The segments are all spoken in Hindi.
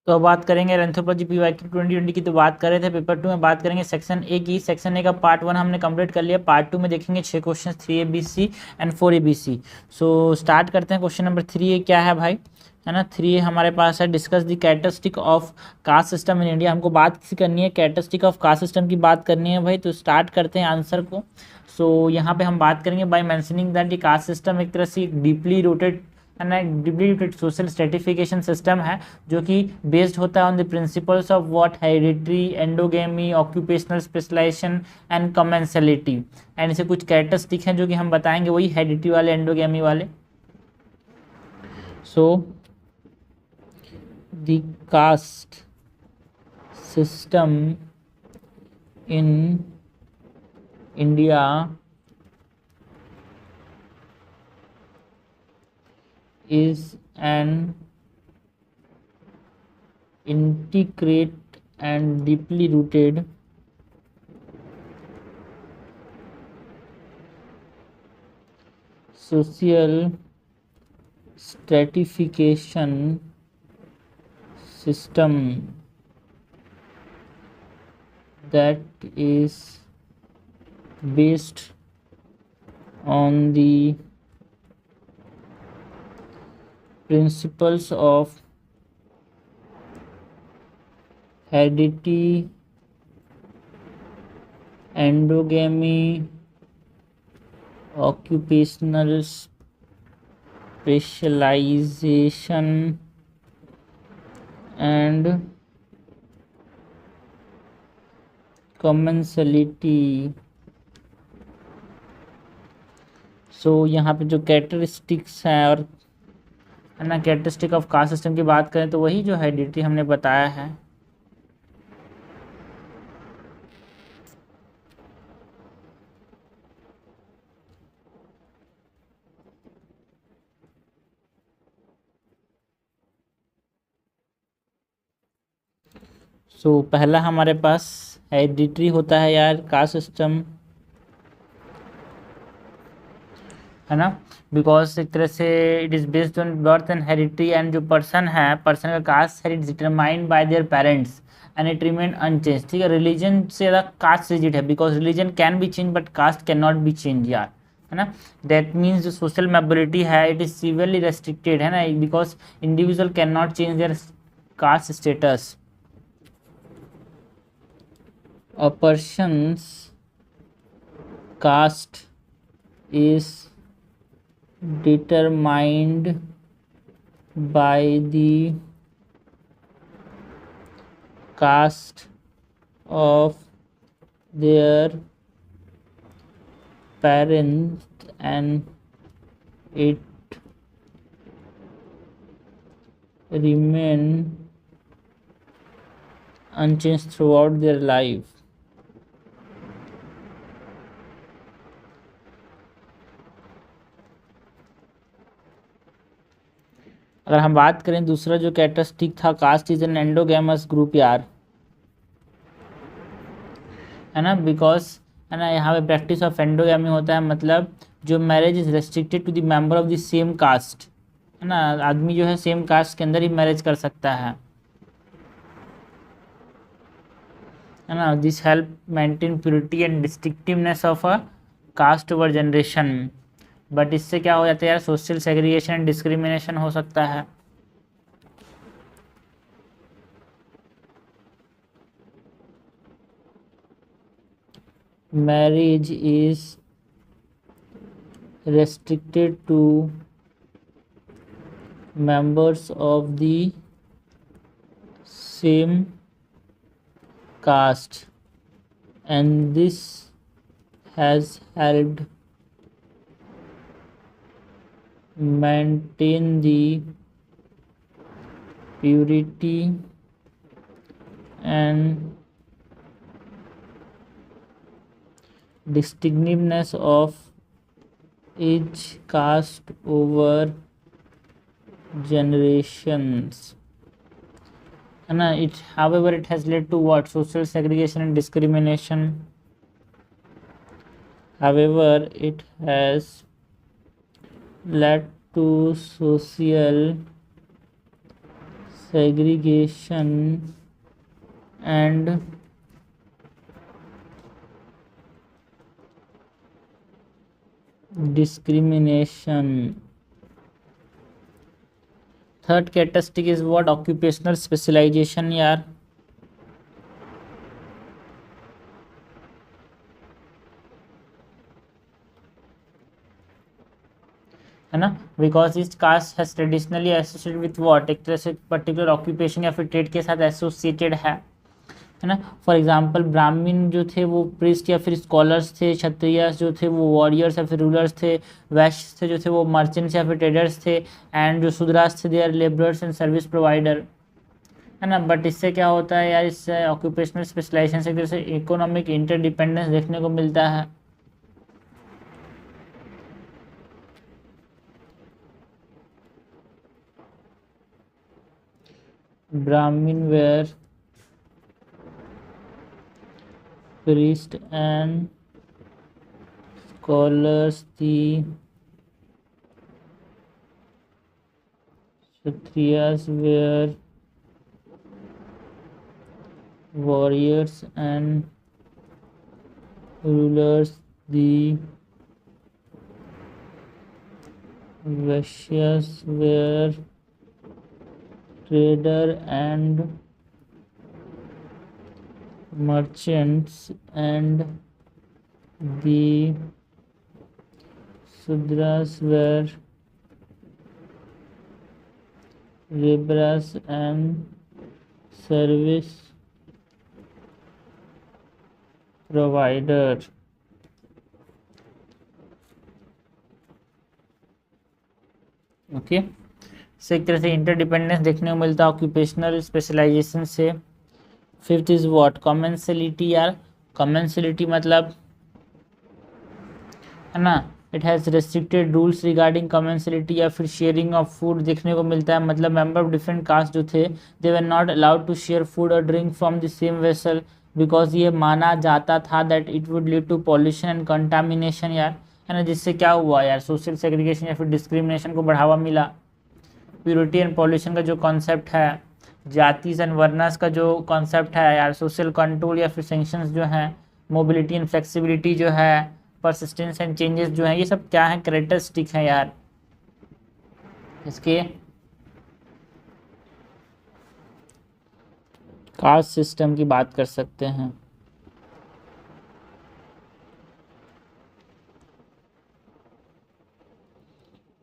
तो अब बात करेंगे एंथ्रोपोलॉजी पीवाईक्यू 2020 की। तो बात कर रहे थे पेपर 2 में, बात करेंगे सेक्शन ए की। सेक्शन ए का पार्ट 1 हमने कंप्लीट कर लिया। पार्ट 2 में देखेंगे 6 question, 3 ABC and 4 ABC। So start करते हैं। क्वेश्चन नंबर 3 क्या है भाई, है ना। 3 हमारे पास है, discuss the characteristic of caste system in India. हमको बात करनी है कैरेक्टरिस्टिक ऑफ कास्ट सिस्टम की, बात करनी है भाई। तो स्टार्ट करते हैं आंसर को। सो यहाँ पे हम बात करेंगे by mentioning that the caste system एक तरह से deeply rooted social stratification system है, जो कि बेस्ड होता है on the principles of what hereditary, endogamy, occupational specialization and commensality. And इसे कुछ कैरेक्टरिस्टिक हैं जो कि हम बताएंगे, वही हेरिडिटी वाले, एंडोगेमी वाले। So the caste system in India is an integrate and deeply rooted social stratification system that is based on the principles of heredity, endogamy, occupational specialization and commensality। सो यहाँ पे जो कैरेक्टरिस्टिक्स हैं और, है ना, कैरेक्टरिस्टिक ऑफ कास्ट सिस्टम की बात करें तो वही जो हेरिडिटी हमने बताया है। सो पहला हमारे पास हेरिडिटरी होता है यार कास्ट सिस्टम, है ना। बिकॉज एक तरह से it is based on birth and heredity, and जो पर्सन है, पर्सन का कास्ट है determined by their parents and it remain unchange. ठीक है, रिलीजन से ज़्यादा कास्ट रिजिड है, because religion can be change but caste can not be change यार, है ना। दैट मीन्स जो सोशल मोबिलिटी है इट इज सीवियरली रेस्ट्रिक्टेड, है ना, because individual can not change their caste status. A person's caste is determined by the caste of their parents and it remain unchanged throughout their life। अगर हम बात करें दूसरा जो कैरेक्टरिस्टिक था, cast is an endogamous group यार, है ना। बिकॉज, है ना, यहाँ पे प्रैक्टिस ऑफ एंडोगेमी होता है, मतलब जो marriage is restricted to the member of the same caste, है ना। आदमी जो है सेम कास्ट के अंदर ही मैरिज कर सकता है ना। This help maintain purity and distinctiveness of a caste over generation. But इससे क्या हो जाता है यार, सोशल सेग्रीगेशन एंड डिस्क्रिमिनेशन हो सकता है। marriage is restricted to members of the same caste, and this has helped maintain the purity and distinctiveness of each caste over generations, and it, however, it has led to what, social segregation and discrimination. However, it has led to social segregation and discrimination. Third characteristic is what? Occupational specialization यार, है ना, बिकॉज इस caste has traditionally associated with what, एक तरह से पर्टिकुलर ऑक्यूपेशन या फिर ट्रेड के साथ एसोसिएटेड है ना। फॉर एग्जांपल ब्राह्मण जो थे वो प्रिस्ट या फिर स्कॉलर्स थे, क्षत्रिय जो थे वो वॉरियर्स या फिर रूलर्स थे, वैश्य थे जो थे वो मर्चेंट्स या फिर ट्रेडर्स थे, एंड जो शूद्रास थे they are labourers and service provider, है ना। बट इससे क्या होता है यार, इससे ऑक्यूपेशनल स्पेशलाइजेशन से एक तरह से इकोनॉमिक इंटरडिपेंडेंस देखने को मिलता है। ब्राह्मण where priest and scholars, the Kshatriyas were warriors and rulers, the Vaishyas were trader and merchants, and the Sudras were laborers and service provider। Okay, से एक तरह से इंटरडिपेंडेंस देखने को मिलता है ऑक्यूपेशनल स्पेशलाइजेशन से। Fifth is what? कमेंसलिटी यार, कमेंसलिटी मतलब, है ना, it has restricted rules regarding commensality या फिर शेयरिंग ऑफ फूड देखने को मिलता है। मतलब मेंबर ऑफ डिफरेंट कास्ट जो थे they were not allowed to share food और drink from the same vessel, because ये माना जाता था that it would lead to pollution and contamination यार, है ना। जिससे क्या हुआ यार, सोशल सेग्रीगेशन या फिर डिस्क्रिमिनेशन को बढ़ावा मिला। प्योरिटी एंड पॉल्यूशन का जो कॉन्सेप्ट है, जातिस एंड वर्नास का जो कॉन्सेप्ट है यार, सोशल कंट्रोल या फिर सेंक्शंस जो हैं, मोबिलिटी एंड फ्लेक्सिबिलिटी जो है, परसिस्टेंस एंड चेंजेस जो हैं, ये सब क्या है, कैरेक्टरिस्टिक हैं यार इसके कास्ट सिस्टम की बात कर सकते हैं।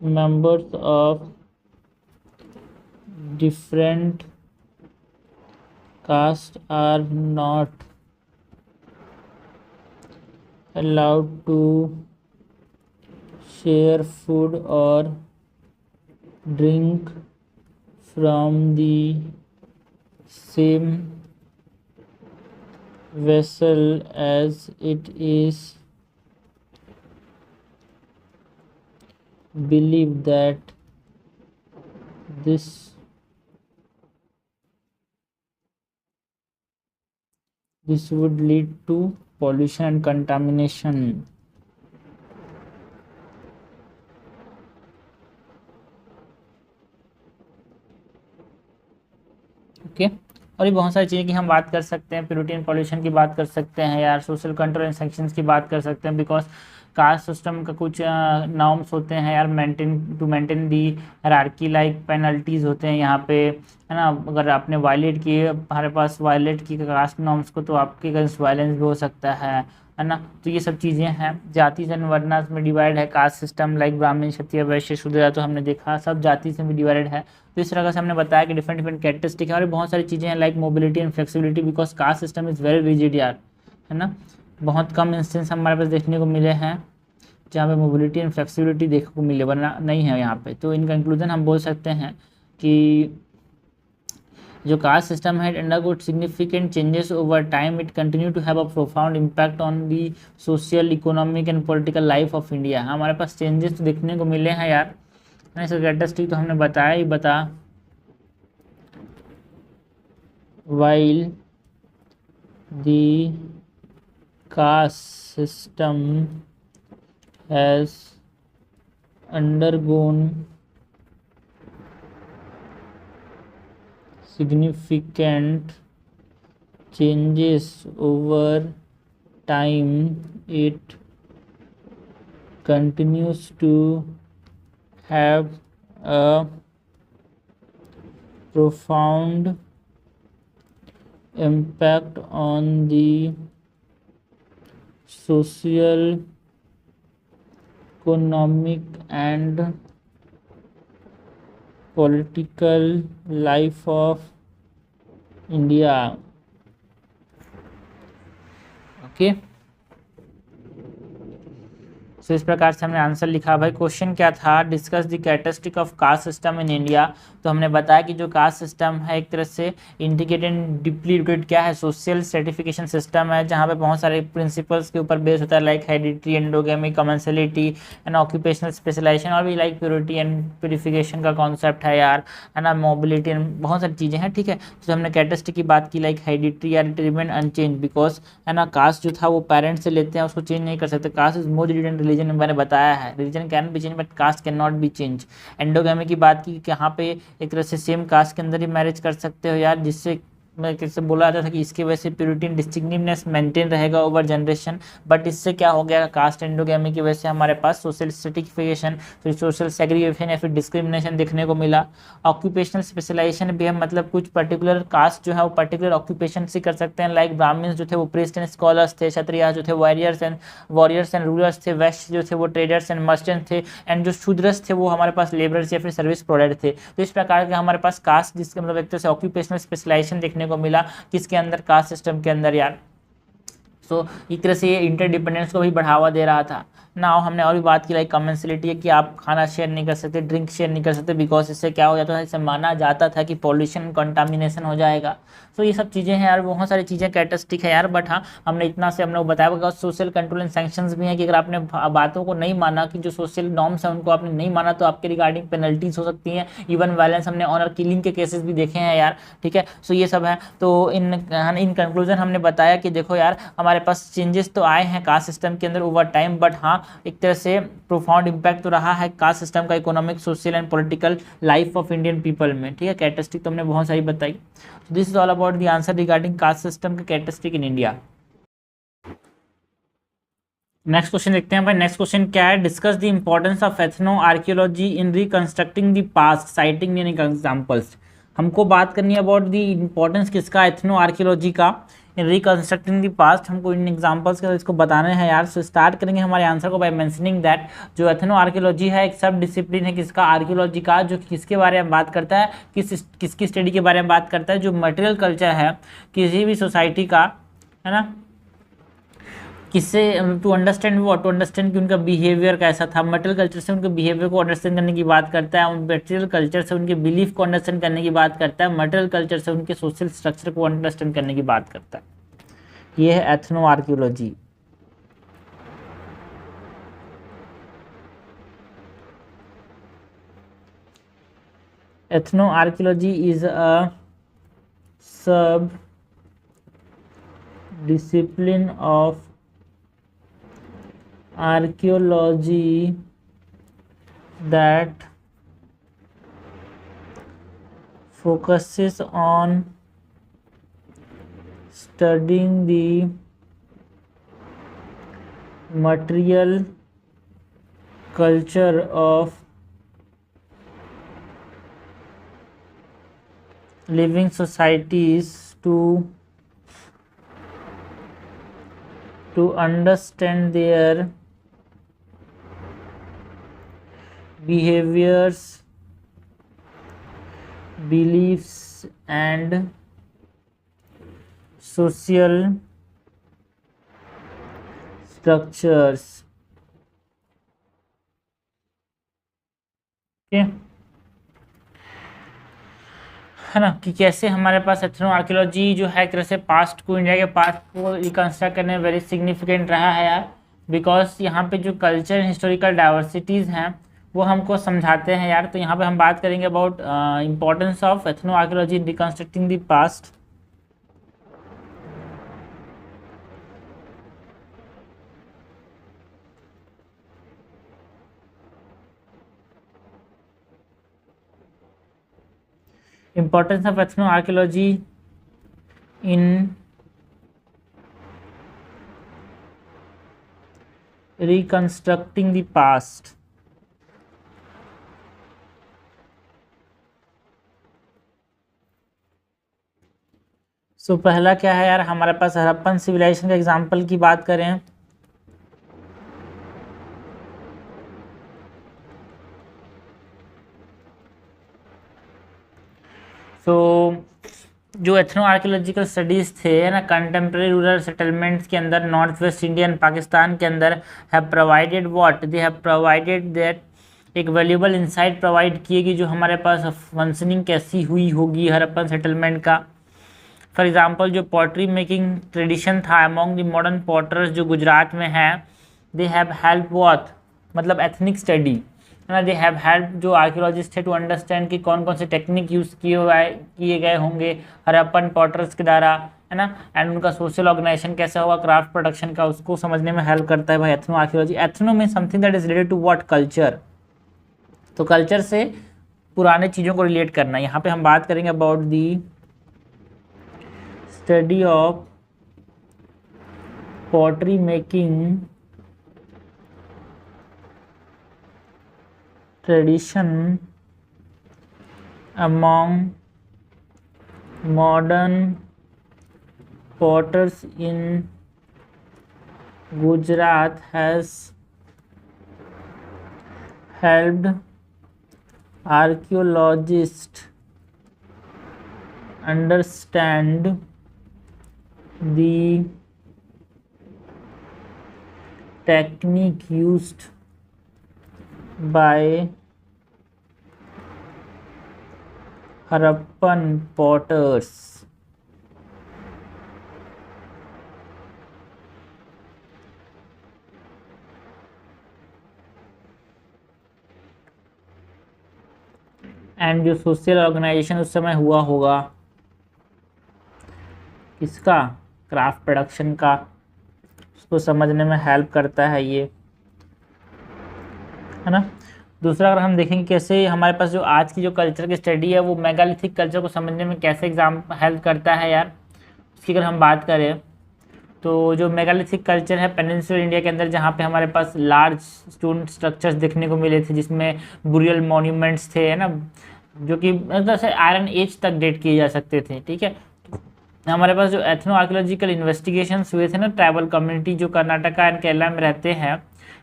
Members of different caste are not allowed to share food or drink from the same vessel, as it is believed that this would lead to pollution and contamination। Okay, और ये बहुत सारी चीज़ें की हम बात कर सकते हैं, प्योरिटी एंड पॉल्यूशन की बात कर सकते हैं यार, सोशल कंट्रोल एंड सेंक्शंस की बात कर सकते हैं, बिकॉज कास्ट सिस्टम का कुछ नॉर्म्स होते हैं यार, maintain the hierarchy, like penalties होते हैं यहाँ पे, है ना। अगर आपने वायलेट किए, हमारे पास वायलेट की कास्ट नॉर्म्स को, तो आपके अगेंस्ट वायलेंस भी हो सकता है ना। तो ये सब चीज़ें हैं। जाति एंड वर्णास में डिवाइड है कास्ट सिस्टम, लाइक ब्राह्मण, क्षत्रिय, वैश्य, शूद्र, तो हमने देखा सब जाति से भी डिवाइडेड है। तो इस तरह से हमने बताया कि डिफरेंट डिफरेंट कैरेक्टरिस्टिक है, और बहुत सारी चीज़ें हैं like mobility and flexibility, because caste system is very rigid यार, है ना। बहुत कम इंस्टेंस हमारे पास देखने को मिले हैं जहाँ पे मोबिलिटी एंड फ्लेक्सिबिलिटी देखने को मिले, वरना नहीं है यहाँ पे। तो इन कंक्लूजन हम बोल सकते हैं कि जो कास्ट सिस्टम है, undergone significant changes over time, it continue to have a profound impact on the social, economic and political life of India. हमारे पास चेंजेस तो देखने को मिले हैं यार, इसका कैरेक्टरिस्टिक तो हमने बताया ही बता। while the caste system has undergone significant changes over time, it continues to have a profound impact on the social, economic and political life of India. Okay. सो इस प्रकार से हमने आंसर लिखा। भाई क्वेश्चन क्या था, discuss the characteristic of caste system in India. तो हमने बताया कि जो कास्ट सिस्टम है एक तरह से इंटीग्रेटेड डीपली रूटेड क्या है, सोशल सर्टिफिकेशन सिस्टम है, जहाँ पे बहुत सारे प्रिंसिपल्स के ऊपर बेस होता है, like heredity, endogamy, commensality and occupational specialization, और भी लाइक प्योरिटी एंड प्योरिफिकेशन का कॉन्सेप्ट है यार, है ना, मोबिलिटी एंड बहुत सारी चीज़ें हैं। ठीक है, तो हमने कैरेक्टरिस्टिक की बात की, लाइक हेरिडिटी यार, इट रिमेन अनचेंज बिकॉज, है ना, कास्ट जो था वो पेरेंट्स से लेते हैं, उसको चेंज नहीं कर सकते। Caste is more religion, religion मैंने बताया है, religion can be change but caste can not be change. Endogamy की बात की कि यहाँ पे एक तरह से सेम कास्ट के अंदर ही मैरिज कर सकते हो यार, जिससे मैं कैसे बोला जाता था कि इसकी वजह से प्योरिटी एंड डिस्टिंक्टिवनेस मेंटेन रहेगा ओवर जनरेशन। बट इससे क्या हो गया, कास्ट एंडोगेमी की वजह से हमारे पास सोशल स्ट्रेटिफिकेशन, फिर सोशल सेग्रीगेशन या फिर डिस्क्रिमिनेशन देखने को मिला। ऑक्यूपेशनल स्पेशलाइजेशन भी है, मतलब कुछ पर्टिकुलर कास्ट जो है वो पर्टिकुलर ऑक्यूपेशन से कर सकते हैं, लाइक ब्राह्मण्स जो थे वो प्रीस्ट एंड स्कॉलर्स थे, क्षत्रिय जो थे वॉरियर्स एंड रूलर्स थे, वैश्य जो थे वो ट्रेडर्स एंड मर्चेंट थे, एंड जो शूद्रस थे वो हमारे पास लेबरर्स या फिर सर्विस प्रोवाइडर थे। तो इस प्रकार के हमारे पास कास्ट, जिसके मतलब एक तरह से ऑक्यूपेशनल स्पेशलाइजेशन देखने को मिला किसके अंदर, कास्ट सिस्टम के अंदर यार। सो एक तरह से ये इंटरडिपेंडेंस को भी बढ़ावा दे रहा था ना। हमने और भी बात की, लाइक कमेंसलिटी है कि आप खाना शेयर नहीं कर सकते, ड्रिंक शेयर नहीं कर सकते, बिकॉज इससे क्या हो जाता है, इससे माना जाता था कि पॉल्यूशन कंटामिनेशन हो जाएगा। सो ये सब चीज़ें हैं यार, बहुत सारी चीज़ें कैरेक्टरिस्टिक है यार। बट हाँ, हमने इतना से हम लोग बताया, because social control and sanctions भी हैं कि अगर आपने बातों को नहीं माना, कि जो सोशल नॉर्म्स हैं उनको आपने नहीं माना, तो आपके रिगार्डिंग पेनल्टीज हो सकती हैं, इवन वायलेंस, हमने ऑनर किलिंग के केसेस भी देखे हैं यार। ठीक है, सो ये सब है। तो इन कंक्लूजन हमने बताया कि देखो यार, हमारे पास चेंजेस तो आए हैं कास्ट सिस्टम के अंदर ओवर टाइम, बट हाँ एक तरह से प्रोफाउंड इम्पैक्ट तो रहा है कास्ट सिस्टम का economic, social and political life of Indian people में। ठीक है, कैरेक्टरिस्टिक तो हमने बहुत सारी बताई। This is all about the answer regarding caste system के characteristic in India. Next question देखते हैं भाई। नेक्स्ट क्वेश्चन क्या है, discuss the importance of ethnoarchaeology in reconstructing the past, citing in examples. हमको बात करनी है अबाउट द इंपॉर्टेंस किसका, एथनो आर्कियोलॉजी का, इन रिकंस्ट्रक्टिंग द पास्ट। हमको इन एग्जांपल्स के इसको बताने हैं यार। सो स्टार्ट करेंगे हमारे आंसर को बाय मेंशनिंग दैट जो एथनो आर्कियोलॉजी है एक सब डिसिप्लिन है किसका, आर्कियोलॉजी का, जो किसके बारे में बात करता है, किसकी स्टडी के बारे में बात करता है, जो मटेरियल कल्चर है किसी भी सोसाइटी का, है ना, किससे, to understand what, to understand कि उनका बिहेवियर कैसा था। मटेरियल कल्चर से उनके बिहेवियर को अंडरस्टैंड करने की बात करता है, मटेरियल कल्चर से उनके बिलीफ को अंडरस्टैंड करने की बात करता है, मटेरियल कल्चर से उनके सोशल स्ट्रक्चर को अंडरस्टैंड करने की बात करता है। ये है ethno archaeology. Ethno archaeology is a सब discipline of archaeology that focuses on studying the material culture of living societies to understand their behaviors, beliefs and social structures. Okay? है ना, कि कैसे हमारे पास एथनो आर्कियोलॉजी जो है एक तरह से पास्ट को, इंडिया के पास्ट को रिकंस्ट्रक्ट करने में वेरी सिग्निफिकेंट रहा है यार। बिकॉज यहाँ पे जो कल्चर एंड हिस्टोरिकल डाइवर्सिटीज़ हैं वो हमको समझाते हैं यार। तो यहाँ पे हम बात करेंगे about importance of ethnoarchaeology in reconstructing the past. Importance of ethnoarchaeology in reconstructing the past. So पहला क्या है यार, हमारे पास हड़प्पन सिविलाइजेशन के एग्जाम्पल की बात करें तो जो एथनो आर्कियोलॉजिकल स्टडीज़ थे ना कंटेम्प्रेरी रूरल सेटलमेंट्स के अंदर north west India and Pakistan के अंदर have provided what they have provided that एक वैल्यूबल इंसाइट प्रोवाइड किए कि जो हमारे पास फंक्शनिंग कैसी हुई होगी हड़प्पन सेटलमेंट का। फॉर एग्जांपल जो पॉटरी मेकिंग ट्रेडिशन था अमॉन्ग द मॉडर्न पॉटर्स जो गुजरात में है, दे हैव हेल्प व्हाट मतलब एथनिक स्टडी है ना, दे हैव हेल्प जो आर्कियोलॉजिस्ट है टू अंडरस्टैंड कि कौन कौन से टेक्निक यूज़ किए गए होंगे हड़प्पन पॉटर्स के द्वारा है ना, एंड उनका सोशल ऑर्गेनाइजेशन कैसा होगा क्राफ्ट प्रोडक्शन का, उसको समझने में हेल्प करता है भाई एथनो आर्कियोलॉजी। एथनो में something that is related to what culture, तो कल्चर से पुराने चीज़ों को रिलेट करना। यहाँ पे हम बात करेंगे about the study of pottery making tradition among modern potters in Gujarat has helped archaeologists understand the technique used by Harappan potters. And जो सोशल ऑर्गेनाइजेशन उस समय हुआ होगा किसका, क्राफ्ट प्रोडक्शन का, उसको समझने में हेल्प करता है ये है ना। दूसरा अगर हम देखेंगे कैसे हमारे पास जो आज की जो कल्चर की स्टडी है वो मेगालिथिक कल्चर को समझने में कैसे हेल्प करता है यार, उसकी अगर हम बात करें तो जो मेगालिथिक कल्चर है पेनिनसुलर इंडिया के अंदर जहाँ पे हमारे पास लार्ज स्टोन स्ट्रक्चर्स देखने को मिले थे जिसमें बुरियल मॉन्यूमेंट्स थे है ना, जो कि मतलब से आयरन एज तक डेट किए जा सकते थे। ठीक है, हमारे पास जो एथनो आर्कियोलॉजिकल इन्वेस्टिगेशंस हुए थे ना, ट्राइबल कम्युनिटी जो कर्नाटका एंड केरला में रहते हैं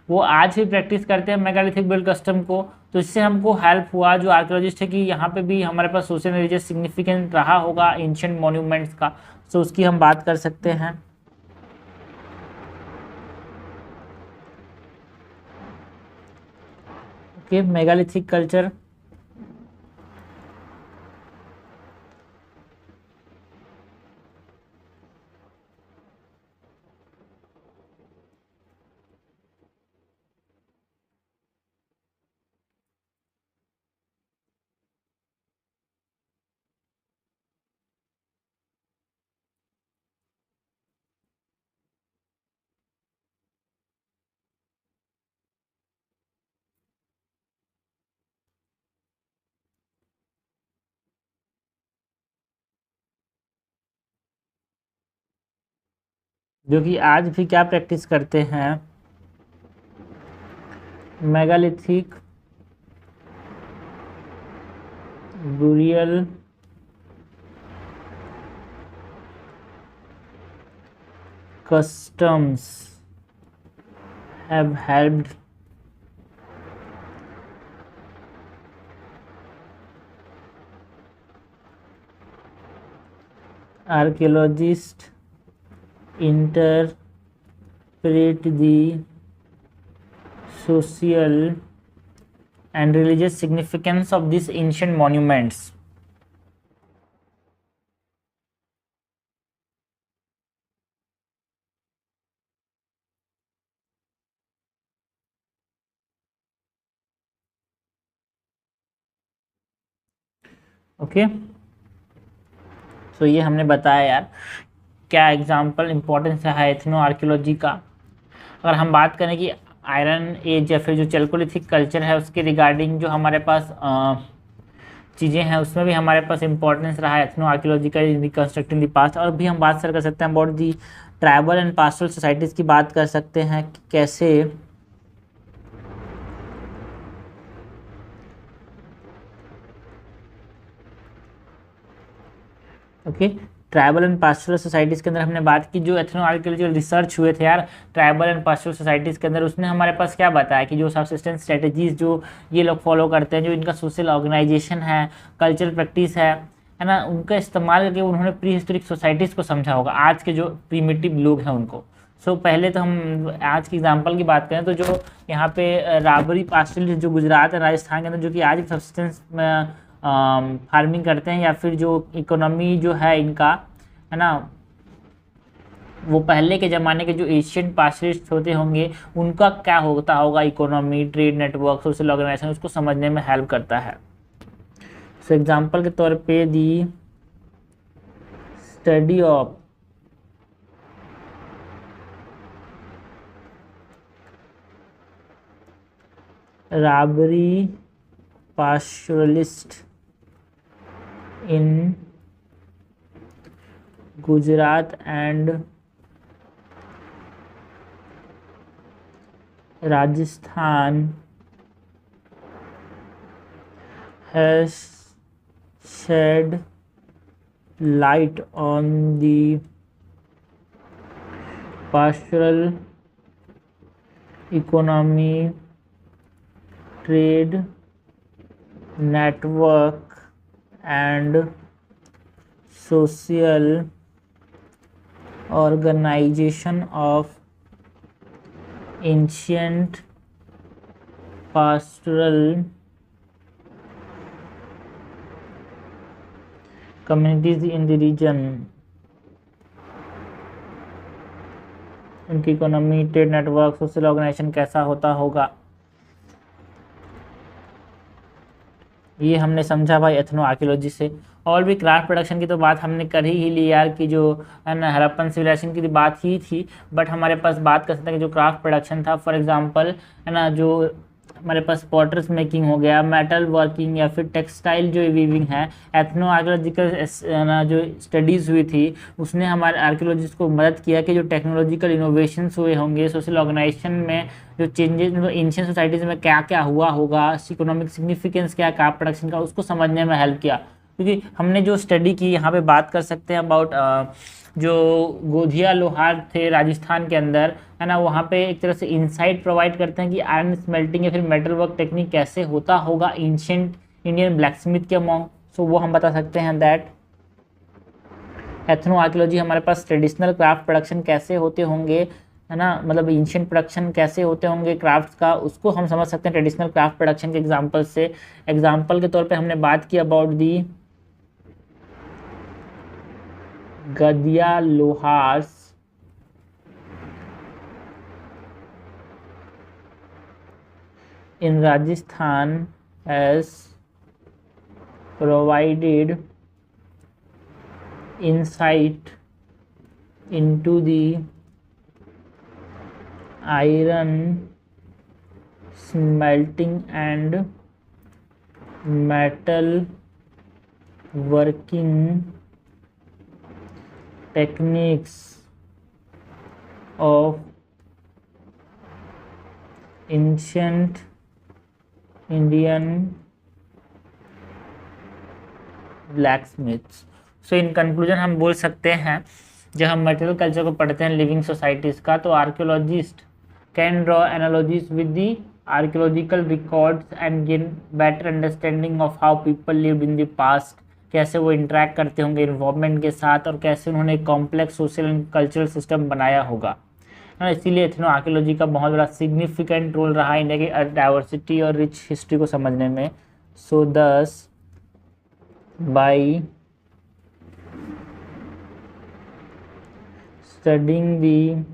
वो आज भी प्रैक्टिस करते हैं मेगालिथिक बिल्ड कस्टम को, तो इससे हमको हेल्प हुआ जो आर्कियोलॉजिस्ट है कि यहाँ पे भी हमारे पास सोशल रिलीजियस सिग्निफिकेंस रहा होगा एंशिएंट मॉन्यूमेंट्स का, तो उसकी हम बात कर सकते हैं। ओके, मेगालिथिक कल्चर जो कि आज भी क्या प्रैक्टिस करते हैं, megalithic burial customs have helped archaeologists interpret the social and religious significance of these ancient monuments. Okay, तो ये हमने बताया यार क्या एग्जाम्पल इम्पोर्टेंस है एथनो आर्कियोलॉजी का। अगर हम बात करें कि आयरन एज या फिर जो चैल्कोलिथिक कल्चर है उसके रिगार्डिंग जो हमारे पास चीज़ें हैं उसमें भी हमारे पास इंपॉर्टेंस रहा है ethno archaeological reconstructing the past. और भी हम बात सर कर सकते हैं about the tribal and pastoral societies की बात कर सकते हैं कि कैसे okay tribal and pastoral societies के अंदर हमने बात की जो एथनो आर्कियोलॉजिकल रिसर्च हुए थे यार ट्राइबल एंड पास्टोरल सोसाइटीज़ के अंदर, उसने हमारे पास क्या बताया कि जो सबसिस्टेंस स्ट्रेटजीज जो ये लोग फॉलो करते हैं, जो इनका सोशल ऑर्गेनाइजेशन है, कल्चरल प्रैक्टिस है ना, उनका इस्तेमाल करके उन्होंने प्री हिस्टोरिक सोसाइटीज़ को समझा होगा, आज के जो प्रीमिटिव लोग हैं उनको। सो पहले तो हम आज की एग्जांपल की बात करें तो जो यहाँ पे राबरी पास्टोरल जो गुजरात और राजस्थान के अंदर जो कि आज सबसिस्टेंस फार्मिंग करते हैं या फिर जो इकोनॉमी जो है इनका है ना, वो पहले के ज़माने के जो एशियन पास्टरिस्ट होते होंगे उनका क्या होता होगा, economy, trade network, social organisation, उसको समझने में हेल्प करता है। सो एग्जांपल के तौर पे the study of Rabari pastoralist in Gujarat and Rajasthan has shed light on the pastoral economy, trade network and social organization of ancient pastoral communities in the region। उनकी economy, trade network, social organisation कैसा होता होगा, ये हमने समझा भाई एथनो आर्कियोलॉजी से। और भी क्राफ्ट प्रोडक्शन की तो बात हमने कर ही ली यार कि जो है ना हड़प्पन सिविलाइजेशन की बात ही थी, बट हमारे पास बात कर सकते हैं कि जो क्राफ्ट प्रोडक्शन था, फॉर एग्जांपल है ना, जो हमारे पास पॉटर्स मेकिंग हो गया, मेटल वर्किंग या फिर टेक्सटाइल जो वीविंग है, एथनो आर्कियोलॉजिकल ना जो स्टडीज़ हुई थी उसने हमारे आर्कियोलॉजिस्ट को मदद किया कि जो टेक्नोलॉजिकल इनोवेशंस हुए होंगे, सोशल ऑर्गेनाइजेशन में जो चेंजेस एंशिएंट सोसाइटीज़ में क्या क्या हुआ होगा, इकोनॉमिक सिग्निफिकेंस क्या क्राफ्ट प्रोडक्शन का, उसको समझने में हेल्प किया। क्योंकि हमने जो स्टडी की यहाँ पे बात कर सकते हैं अबाउट जो गोधिया लोहार थे राजस्थान के अंदर है ना, वहाँ पे एक तरह से इंसाइट प्रोवाइड करते हैं कि आयरन स्मेल्टिंग या फिर मेटल वर्क टेक्निक कैसे होता होगा एंशिएंट इंडियन ब्लैकस्मिथ के अमॉन्ग। सो वो हम बता सकते हैं दैट एथनो आर्कियोलॉजी हमारे पास ट्रेडिशनल क्राफ्ट प्रोडक्शन कैसे होते होंगे है ना, मतलब एंशिएंट प्रोडक्शन कैसे होते होंगे क्राफ्ट्स का, उसको हम समझ सकते हैं ट्रेडिशनल क्राफ्ट प्रोडक्शन के एग्जांपल से। एग्जांपल के तौर पे हमने बात की about the Gadia Lohars in Rajasthan has provided insight into the iron smelting and metal working techniques of ancient Indian blacksmiths. So in conclusion हम बोल सकते हैं जब हम मटेरियल कल्चर को पढ़ते हैं लिविंग सोसाइटीज़ का, तो archaeologist can draw analogies with the archaeological records and gain better understanding of how people lived in the past, कैसे वो इंटरेक्ट करते होंगे इन्वायरमेंट के साथ और कैसे उन्होंने complex social and cultural system बनाया होगा। इसीलिए एथनो आर्कियोलॉजी का बहुत बड़ा सिग्निफिकेंट रोल रहा है इंडिया की डाइवर्सिटी और रिच हिस्ट्री को समझने में। सो दस by studying the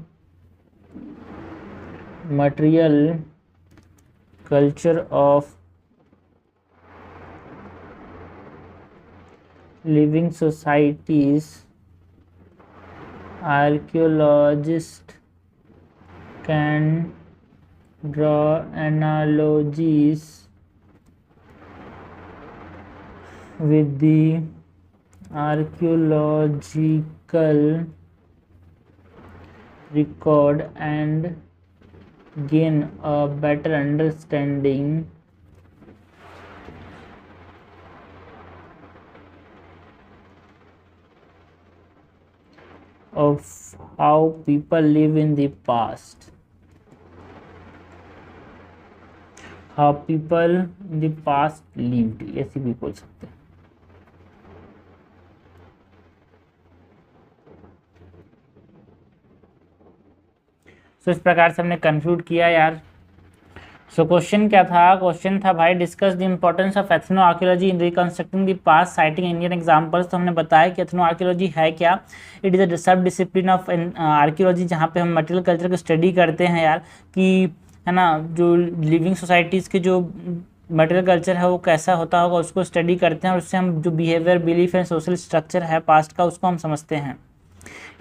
material culture of living societies, archaeologist can draw analogies with the archaeological record and gain a better understanding of how people live in the past. How people in the past lived, ऐसे भी बोल सकते हैं। सो इस प्रकार से हमने कंक्लूड किया यार। सो क्वेश्चन क्या था? क्वेश्चन था भाई discuss the importance of ethnoarchaeology in reconstructing the past citing Indian examples. तो हमने बताया कि एथनो आर्कियोलॉजी है क्या। इट इज़ अ सब डिसिप्लिन ऑफ आर्कियोलॉजी जहाँ पे हम मटेरियल कल्चर को स्टडी करते हैं यार, कि है ना, जो लिविंग सोसाइटीज़ के जो मटेरियल कल्चर है वो कैसा होता होगा उसको स्टडी करते हैं, और उससे हम जो behaviour, belief and social structure है पास्ट का उसको हम समझते हैं।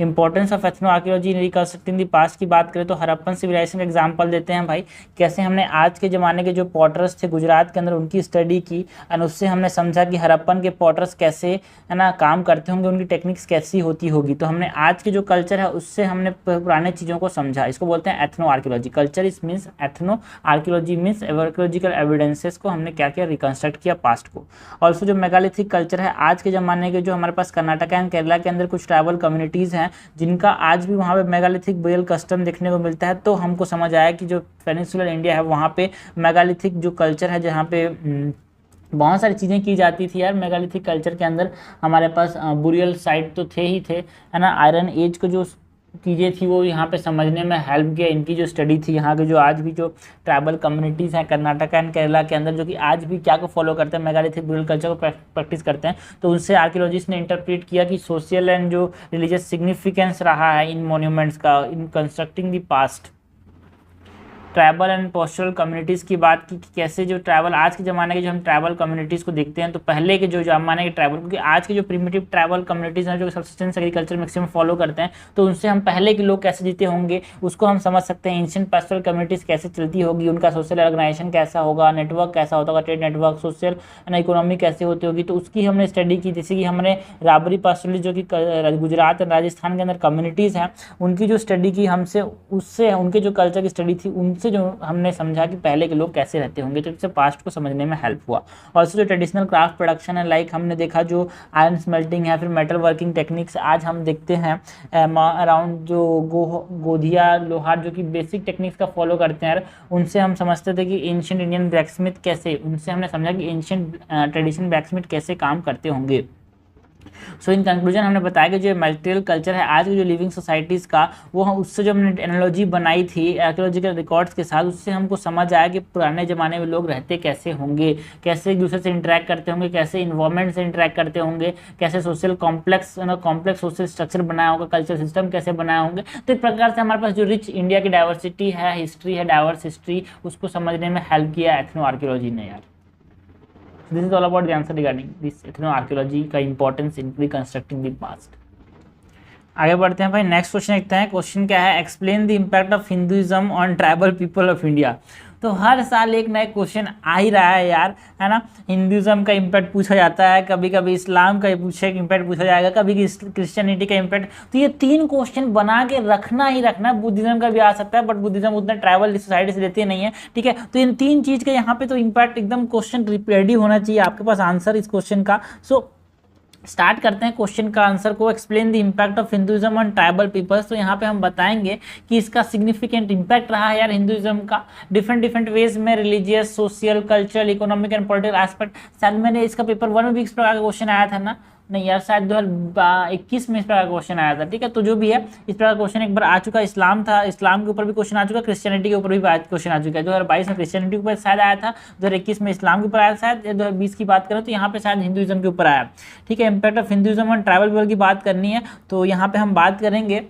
Importance of ethnoarchaeology in reconstructing the past की बात करें तो हड़प्पन सिविलाइजेशन का एग्जांपल देते हैं भाई, कैसे हमने आज के ज़माने के जो पॉटर्स थे गुजरात के अंदर उनकी स्टडी की, और उससे हमने समझा कि हड़प्पन के पॉटर्स कैसे है ना काम करते होंगे, उनकी टेक्निक्स कैसी होती होगी। तो हमने आज के जो कल्चर है उससे हमने पुराने चीज़ों को समझा। इसको बोलते हैं एथनो आर्कियोलॉजी। कल्चर इस means ethno archaeology means archaeological evidences को हमने क्या किया, रिकंस्ट्रक्ट किया पास्ट को। ऑल्सो जो मेगालिथिक कल्चर है आज के ज़माने के, जो हमारे पास कर्नाटका एंड केरला के अंदर कुछ ट्राइबल कम्युनिटीज़ हैं जिनका आज भी वहाँ पे मेगालिथिक बुरियल कस्टम देखने को मिलता है, तो हमको समझ आया कि जो पेनिनसुलर इंडिया है वहाँ पे मेगालिथिक जो कल्चर है, जहाँ पे बहुत सारी चीज़ें की जाती थी यार मेगालिथिक कल्चर के अंदर। हमारे पास बुरियल साइट तो थे ही थे, है ना। आयरन एज को जो चीज़ें थी वो यहाँ पे समझने में हेल्प किया इनकी जो स्टडी थी। यहाँ के जो आज भी जो ट्राइबल कम्युनिटीज़ हैं कर्नाटका एंड केरला के अंदर, जो कि आज भी क्या को फॉलो करते हैं, मेगालिथिक बुरियल कल्चर को प्रैक्टिस करते हैं, तो उनसे आर्कियोलॉजिस्ट ने इंटरप्रेट किया कि सोशल एंड जो रिलीजियस सिग्निफिकेंस रहा है इन मोन्यूमेंट्स का इन constructing the past. Tribal and postal communities की बात की कि कैसे जो ट्राइबल आज के ज़माने के जो हम ट्राइबल कम्युनिटीज़ को देखते हैं, तो पहले के जो ज़माने के ट्राइबल, क्योंकि आज के जो प्रिमिटिव ट्राइबल कम्युनिटीज़ हैं जो सब्सिस्टेंस एग्रीकल्चर मैक्सिमम फॉलो करते हैं, तो उनसे हम पहले के लोग कैसे जीते होंगे उसको हम समझ सकते हैं। एंशिएंट पेस्टल कम्युनिटीज़ कैसे चलती होगी, उनका सोशल ऑर्गेनाइजेशन कैसा होगा, नेटवर्क कैसा होता होगा, trade network, social and economy कैसे होती होगी, तो उसकी हमने स्टडी की। जैसे कि हमने राबरी पास्टोरलिस्ट जो कि गुजरात और राजस्थान के अंदर कम्युनिटीज़ हैं उनकी जो स्टडी की हमसे, उससे उनके जो कल्चर की स्टडी थी उनसे जो हमने समझा कि पहले के लोग कैसे रहते होंगे, तो इससे पास्ट को समझने में हेल्प हुआ। ऑल्सो जो ट्रेडिशनल क्राफ्ट प्रोडक्शन है, लाइक हमने देखा जो आयरन स्मेल्टिंग है, फिर मेटल वर्किंग टेक्निक्स आज हम देखते हैं अराउंड जो गोधिया लोहार जो कि बेसिक टेक्निक्स का फॉलो करते हैं, उनसे हम समझते थे कि एंशिएंट इंडियन ब्लैकस्मिथ कैसे, उनसे हमने समझा कि एंशिएंट ट्रेडिशनल ब्लैकस्मिथ कैसे काम करते होंगे। सो इन कंक्लूजन हमने बताया कि जो मटेरियल कल्चर है आज की जो लिविंग सोसाइटीज़ का, वो हम उससे जो हमने एनालॉजी बनाई थी आर्कियोलॉजिकल रिकॉर्ड्स के साथ, उससे हमको समझ आया कि पुराने ज़माने में लोग रहते कैसे होंगे, कैसे एक दूसरे से इंटरेक्ट करते होंगे, कैसे इन्वायरमेंट से इंटरेक्ट करते होंगे, कैसे सोशल कॉम्प्लेक्स सोशल स्ट्रक्चर बनाया होगा, कल्चर सिस्टम कैसे बनाया होंगे। तो एक प्रकार से हमारे पास जो रिच इंडिया की डाइवर्सिटी है, हिस्ट्री है, डाइवर्स हिस्ट्री, उसको समझने में हेल्प किया एथनो आर्कियोलॉजी ने यार। This is all about the answer regarding this ethno archaeology का importance in reconstructing the past. आगे बढ़ते हैं भाई, नेक्स्ट क्वेश्चन देखते हैं। क्वेश्चन क्या है, explain the impact of Hinduism on tribal people of India. तो हर साल एक नया क्वेश्चन आ ही रहा है यार, है ना। हिंदुइज्म का इम्पैक्ट पूछा जाता है, कभी कभी इस्लाम का इम्पैक्ट पूछा जाएगा, कभी क्रिश्चियनिटी का इम्पैक्ट। तो ये तीन क्वेश्चन बना के रखना ही रखना। बुद्धिज्म का भी आ सकता है, बट बुद्धिज्म उतना ट्राइबल सोसाइटी से लेते नहीं है, ठीक है। तो इन तीन चीज़ का यहाँ पे तो इम्पैक्ट एकदम क्वेश्चन रेडी होना चाहिए आपके पास आंसर इस क्वेश्चन का। सो स्टार्ट करते हैं क्वेश्चन का आंसर को। Explain the impact of Hinduism on tribal peoples. तो यहाँ पे हम बताएंगे कि इसका सिग्निफिकेंट इम्पैक्ट रहा है यार हिंदुइज्म का डिफरेंट वेज में, religious, social, cultural, economic and political aspect. शायद मैंने इसका पेपर 1 में भी इस प्रकार का क्वेश्चन आया था ना, नहीं यार शायद 2021 में इस प्रकार का क्वेश्चन आया था, ठीक है। तो जो भी है इस प्रकार क्वेश्चन एक बार आ चुका। इस्लाम था, इस्लाम के ऊपर भी क्वेश्चन आ चुका, क्रिश्चियनिटी के ऊपर भी क्वेश्चन आ चुका है। 2022 में क्रिश्चियनिटी के ऊपर शायद आया था, 2021 में इस्लाम के ऊपर आया शायद, 2020 की बात करें तो यहाँ पे शायद हिंदुइज्म के ऊपर आया, ठीक है। Impact of Hinduism on tribal people की बात करनी है, तो यहाँ पे हम बात करेंगे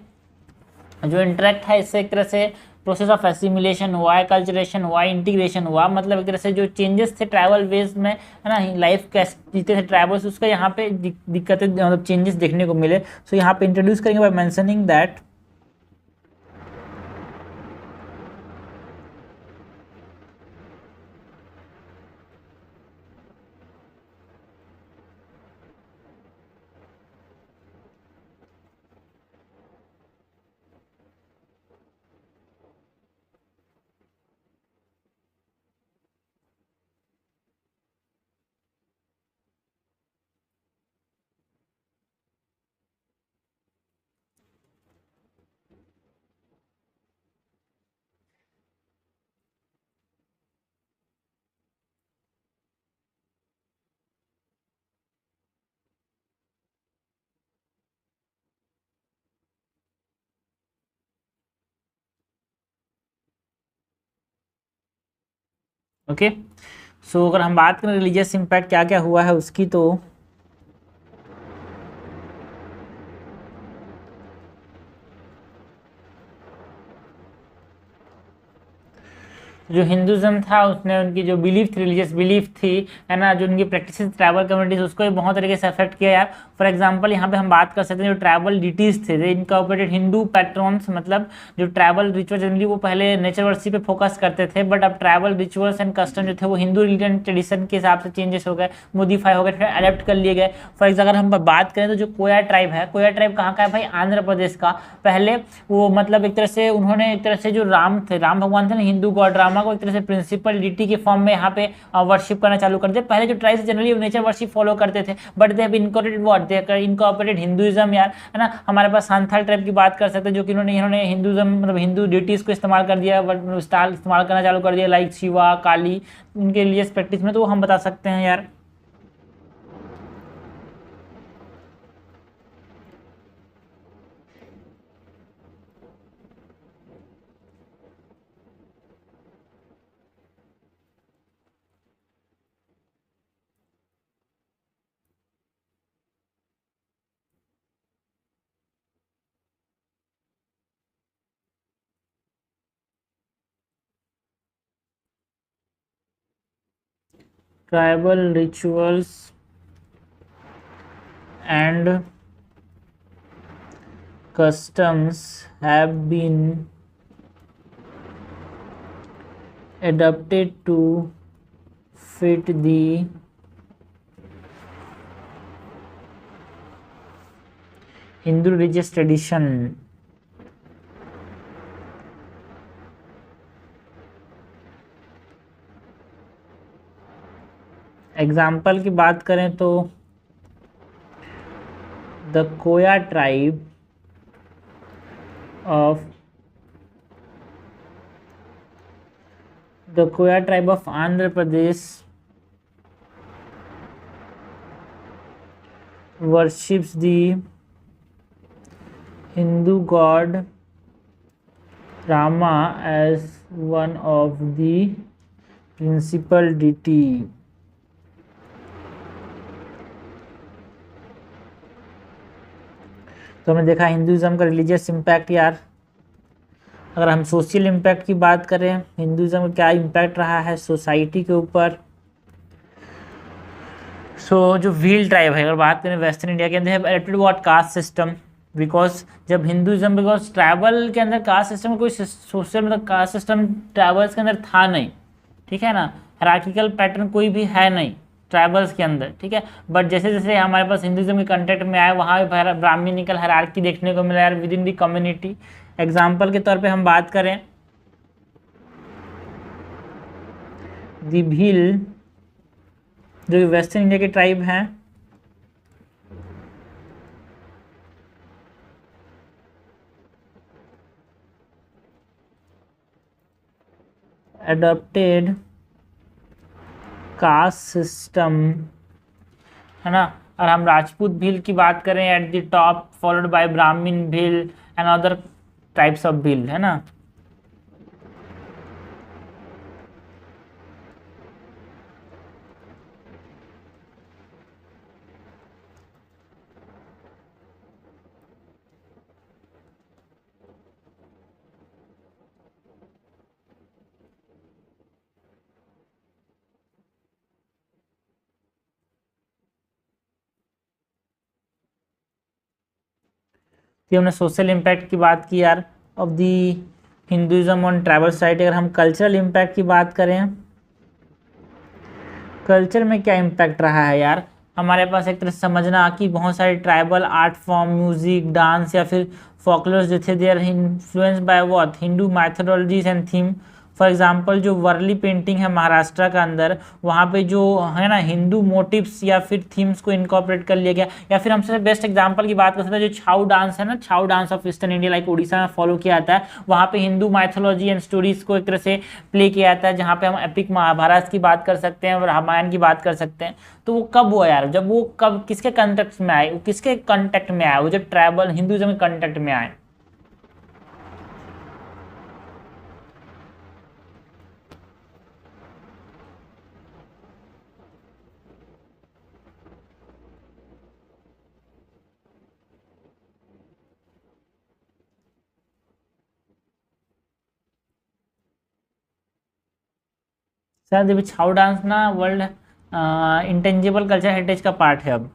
जो इंटरेक्ट है इससे एक तरह से प्रोसेस ऑफ एसिमिलेशन हुआ है, कल्चरेशन हुआ है, इंटीग्रेशन हुआ, मतलब एक तरह से जो चेंजेस थे ट्रैवल वेज में, है ना, लाइफ कैसे जीते थे ट्रैवल्स, उसका यहाँ पे दिक्कतें मतलब चेंजेस देखने को मिले। सो यहाँ पे इंट्रोड्यूस करेंगे बाय मेंशनिंग दैट ओके। सो अगर हम बात करें रिलीजियस इम्पैक्ट क्या क्या हुआ है उसकी, तो जो हिंदुज्म था उसने उनकी जो बिलीफ थी, रिलीजियस बिलीफ थी, है ना, जो उनकी प्रैक्टिस ट्राइबल कम्युनिटीज, उसको भी बहुत तरीके से अफेक्ट किया यार। फॉर एग्जांपल यहाँ पे हम बात कर सकते हैं जो ट्राइबल डिटीज थे, दे इनकॉर्पोरेटेड हिंदू पैट्रॉन्स, मतलब जो ट्राइबल रिचुअल जनरली वो पहले नेचर वर्शिप पे फोकस करते थे, बट अब ट्राइबल रिचुअल्स एंड कस्टम जो थे वो हिंदू रिलीजन ट्रेडिशन के हिसाब से चेंजेस हो गए, मोडिफाई हो गए, अडेप्ट कर लिए गए। फॉर एग्जाम्पल अगर हम बात करें तो जो कोया ट्राइब है, कोया ट्राइब कहाँ का है भाई, आंध्र प्रदेश का। पहले वो मतलब एक तरह से उन्होंने एक तरह से जो राम थे, राम भगवान थे ना, हिंदू गॉड रामा को एक तरह से प्रिंसिपल डिटी के फॉर्म में यहाँ पे वर्शिप करना चालू कर दिया। पहले जो tribes generally nature worship follow करते थे, but they have incorporated what, they incorporated Hinduism यार, है ना। हमारे पास सांथाल ट्राइब की बात कर सकते हैं, जो कि इन्होंने हिंदुइज्म मतलब हिंदू डिटीज को इस्तेमाल कर दिया, इस्तेमाल करना चालू कर दिया, लाइक शिवा, काली, उनके लिए प्रैक्टिस में, तो हम बता सकते हैं यार। Tribal rituals and customs have been adapted to fit the Hindu religious tradition. Example की बात करें तो the Koya tribe of Andhra Pradesh worships the Hindu god Rama as one of the principal deity. तो हमने देखा हिंदुइज्म का रिलीजियस इम्पैक्ट यार। अगर हम सोशल इम्पैक्ट की बात करें, हिंदुइज्म का क्या इम्पैक्ट रहा है सोसाइटी के ऊपर। जो व्हील ट्राइब है, अगर बात करें वेस्टर्न इंडिया के अंदर, adapted what caste system, because जब हिंदुइज्म, बिकॉज ट्राइबल के अंदर कास्ट सिस्टम, कोई सोशल मतलब कास्ट सिस्टम ट्राइबल्स के अंदर था नहीं, ठीक है ना, हायरार्किकल पैटर्न कोई भी है नहीं ट्राइबल्स के अंदर, ठीक है। बट जैसे जैसे हमारे पास हिंदुइज्म के कंटेक्ट में आए, वहाँ भी ब्राह्मणिकल हायरार्की देखने को मिला यार within the community. Example के तौर पे हम बात करें, दी भील जो वेस्टर्न इंडिया के ट्राइब हैं, एडॉप्टेड कास्ट सिस्टम, है ना। और हम राजपूत भील की बात करें, at the top followed by Brahmin Bhil and other types of Bhil, है ना। फिर हमने सोशल इम्पैक्ट की बात की यार of the Hinduism on tribal society. अगर हम कल्चरल इम्पैक्ट की बात करें, कल्चर में क्या इम्पैक्ट रहा है यार, हमारे पास एक तरह से समझना कि बहुत सारे tribal art form, music, dance या फिर फोकलोर्स जो थे, they are influenced by what, Hindu methodologies and theme. For example जो वर्ली पेंटिंग है महाराष्ट्र का अंदर, वहाँ पे जो है ना हिंदू मोटिव्स या फिर थीम्स को इनकॉर्पोरेट कर लिया गया। या फिर हमसे बेस्ट एग्जाम्पल की बात कर सकते हैं, जो छाऊ डांस है ना, Chhau dance of eastern India like Orissa में फॉलो किया जाता है, वहाँ पे हिंदू माइथोलॉजी एंड स्टोरीज को एक तरह से प्ले किया जाता है, जहाँ पे हम एपिक महाभारत की बात कर सकते हैं और रामायण की बात कर सकते हैं। तो वो कब हुआ यार, जब वो कब किसके कंटेक्ट में आए, किसके कंटेक्ट में आए, वो जब ट्राइबल हिंदुइज्म के कंटेक्ट में आए। शायद ये छाऊ डांस ना वर्ल्ड इंटेंजिबल कल्चर हेरिटेज का पार्ट है अब।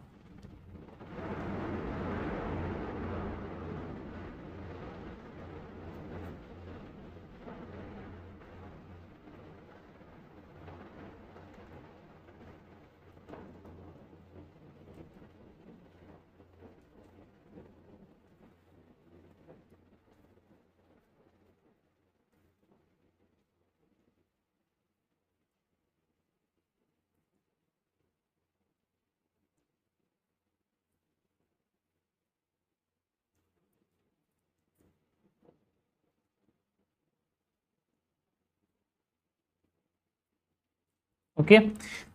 ओके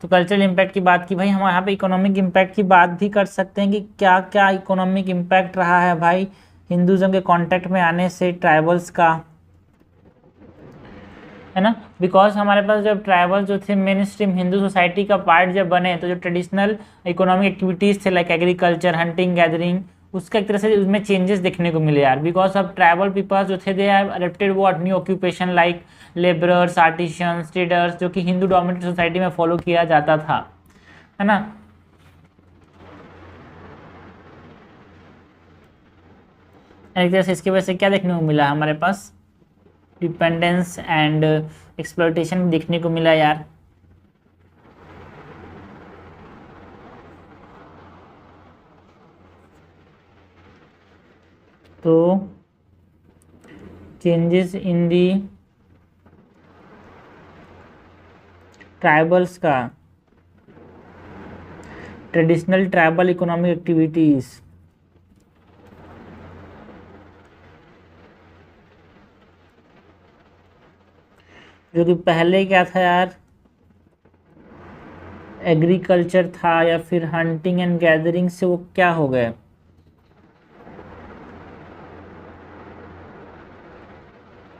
तो कल्चरल इम्पैक्ट की बात की भाई, हम यहाँ पे इकोनॉमिक इम्पैक्ट की बात भी कर सकते हैं कि क्या क्या इकोनॉमिक इम्पैक्ट रहा है भाई हिंदुज़म के कांटेक्ट में आने से ट्राइबल्स का, है ना। बिकॉज हमारे पास जब ट्राइबल जो थे मेन स्ट्रीम हिंदू सोसाइटी का पार्ट जब बने, तो जो ट्रेडिशनल इकोनॉमिक एक्टिविटीज़ थे लाइक एग्रीकल्चर, हंटिंग, गैदरिंग, उसका एक तरह से उसमें चेंजेस देखने को मिले यार। बिकॉज अब ट्राइबल पीपल्स जो थे they are adapted what new occupation like labourers, artisans, traders, जो कि हिंदू डोमिनेटेड सोसाइटी में फॉलो किया जाता था, है ना। एक तरह से इसकी वजह से क्या देखने को मिला हमारे पास, डिपेंडेंस एंड एक्सप्लॉयटेशन देखने को मिला यार। तो चेंजेस इन दी ट्राइबल्स का ट्रेडिशनल ट्राइबल इकोनॉमिक एक्टिविटीज, जो कि पहले क्या था यार, एग्रीकल्चर था या फिर हंटिंग एंड गैदरिंग से वो क्या हो गए,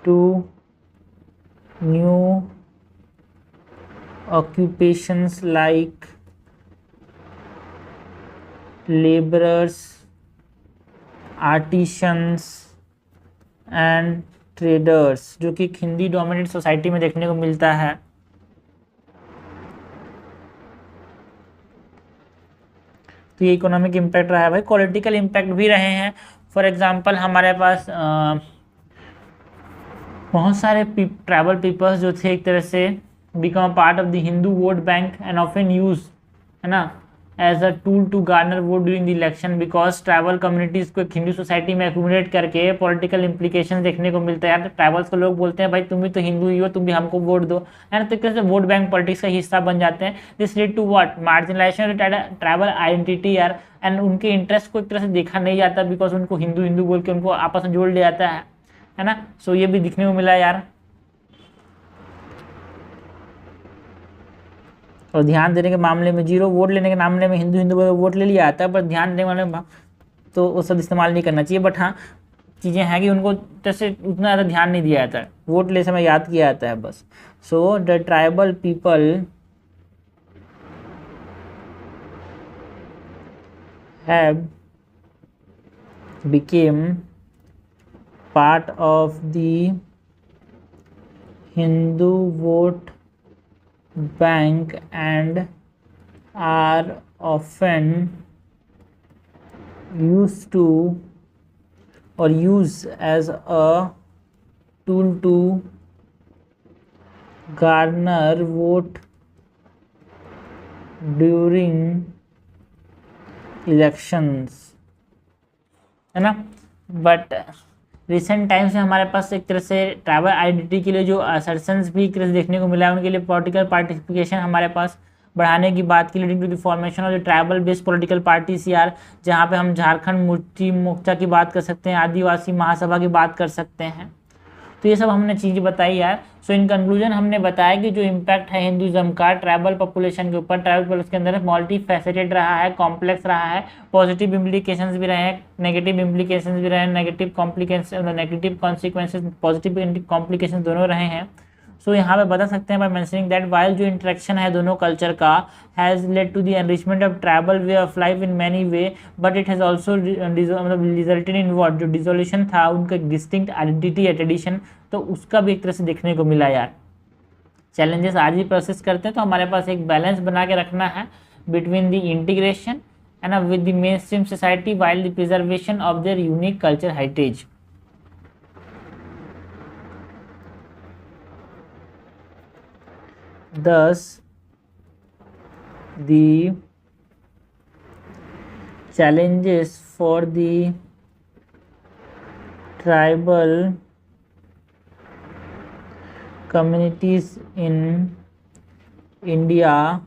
to new occupations like laborers, artisans and traders, जो कि हिंदी डोमिनेटेड सोसाइटी में देखने को मिलता है। तो ये इकोनॉमिक इम्पैक्ट रहा है भाई। पॉलिटिकल इम्पैक्ट भी रहे हैं। फॉर एग्जांपल हमारे पास बहुत सारे ट्राइबल पीपल्स जो थे एक तरह से become a part of the Hindu vote bank and often use, है ना, as a tool to garner vote during the election, because tribal communities को एक हिंदू सोसाइटी में एक्यूमुलेट करके पॉलिटिकल इंप्लीकेशन देखने को मिलता है यार। ट्राइबल्स को लोग बोलते हैं भाई तुम भी तो हिंदू ही हो, तुम भी हमको वोट दो, है ना। तो एक तरह से वोट बैंक पॉलिटिक्स का हिस्सा बन जाते हैं। This lead to what, marginalisation tribal identity यार, एंड उनके इंटरेस्ट को एक तरह से देखा नहीं जाता बिकॉज उनको हिंदू हिंदू बोल के उनको आपस में जोड़ लिया जाता है ना। सो ये भी दिखने को मिला यार। और ध्यान देने के मामले में जीरो, वोट लेने के मामले में हिंदू हिंदू वोट ले लिया जाता है, पर ध्यान देने वाले में तो वो सब इस्तेमाल नहीं करना चाहिए। बट हाँ चीज़ें हैं कि उनको जैसे उतना ज़्यादा ध्यान नहीं दिया जाता है, वोट ले समय याद किया जाता है बस। So the tribal people have became part of the Hindu vote bank and are often used to or use as a tool to garner vote during elections, है ना। बट रिसेंट टाइम से हमारे पास एक तरह से ट्राइबल आइडेंटिटी के लिए जो असर्शंस भी एक तरह से देखने को मिला है, उनके लिए पॉलिटिकल पार्टिसिपेशन हमारे पास बढ़ाने की बात की, leading to the formation of जो ट्राइबल बेस्ड पॉलिटिकल पार्टीज यार, जहाँ पे हम झारखंड मुक्ति मोर्चा की बात कर सकते हैं, आदिवासी महासभा की बात कर सकते हैं। तो ये सब हमने चीज़ बताई यार। सो इन कंक्लूजन हमने बताया कि जो इम्पैक्ट है हिंदुज़म का ट्राइबल पॉपुलेशन के ऊपर, ट्राइबल पॉपुलेशन के अंदर मल्टी फैसेटेड रहा है, कॉम्प्लेक्स रहा है, पॉजिटिव इम्प्लीकेशंस भी रहे हैं, नेगेटिव इम्प्लीकेशंस भी रहे हैं, negative complication, negative consequences, positive complication दोनों रहे हैं। सो यहाँ पे बता सकते हैं बाय मेंशनिंग दैट वाइल जो इंटरेक्शन है दोनों कल्चर का has led to the enrichment of tribal way of life in many way, but it has also मतलब रिजल्टेड इन व्हाट, जो डिसोल्यूशन था उनका डिस्टिंक्ट आइडेंटिटी या ट्रेडिशन, तो उसका भी एक तरह से देखने को मिला यार। चैलेंजेस आज ही प्रोसेस करते हैं, तो हमारे पास एक बैलेंस बना के रखना है between the integration and with the main stream society while the preservation of their unique culture heritage. Thus, the challenges for the tribal communities in India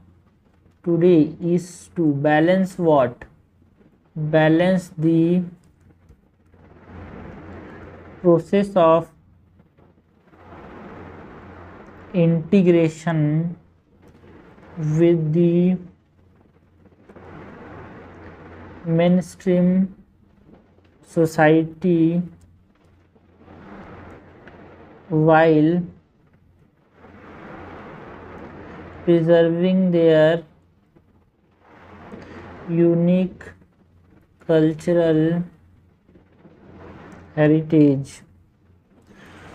today is to balance what? Balance the process of integration with the mainstream society while preserving their unique cultural heritage।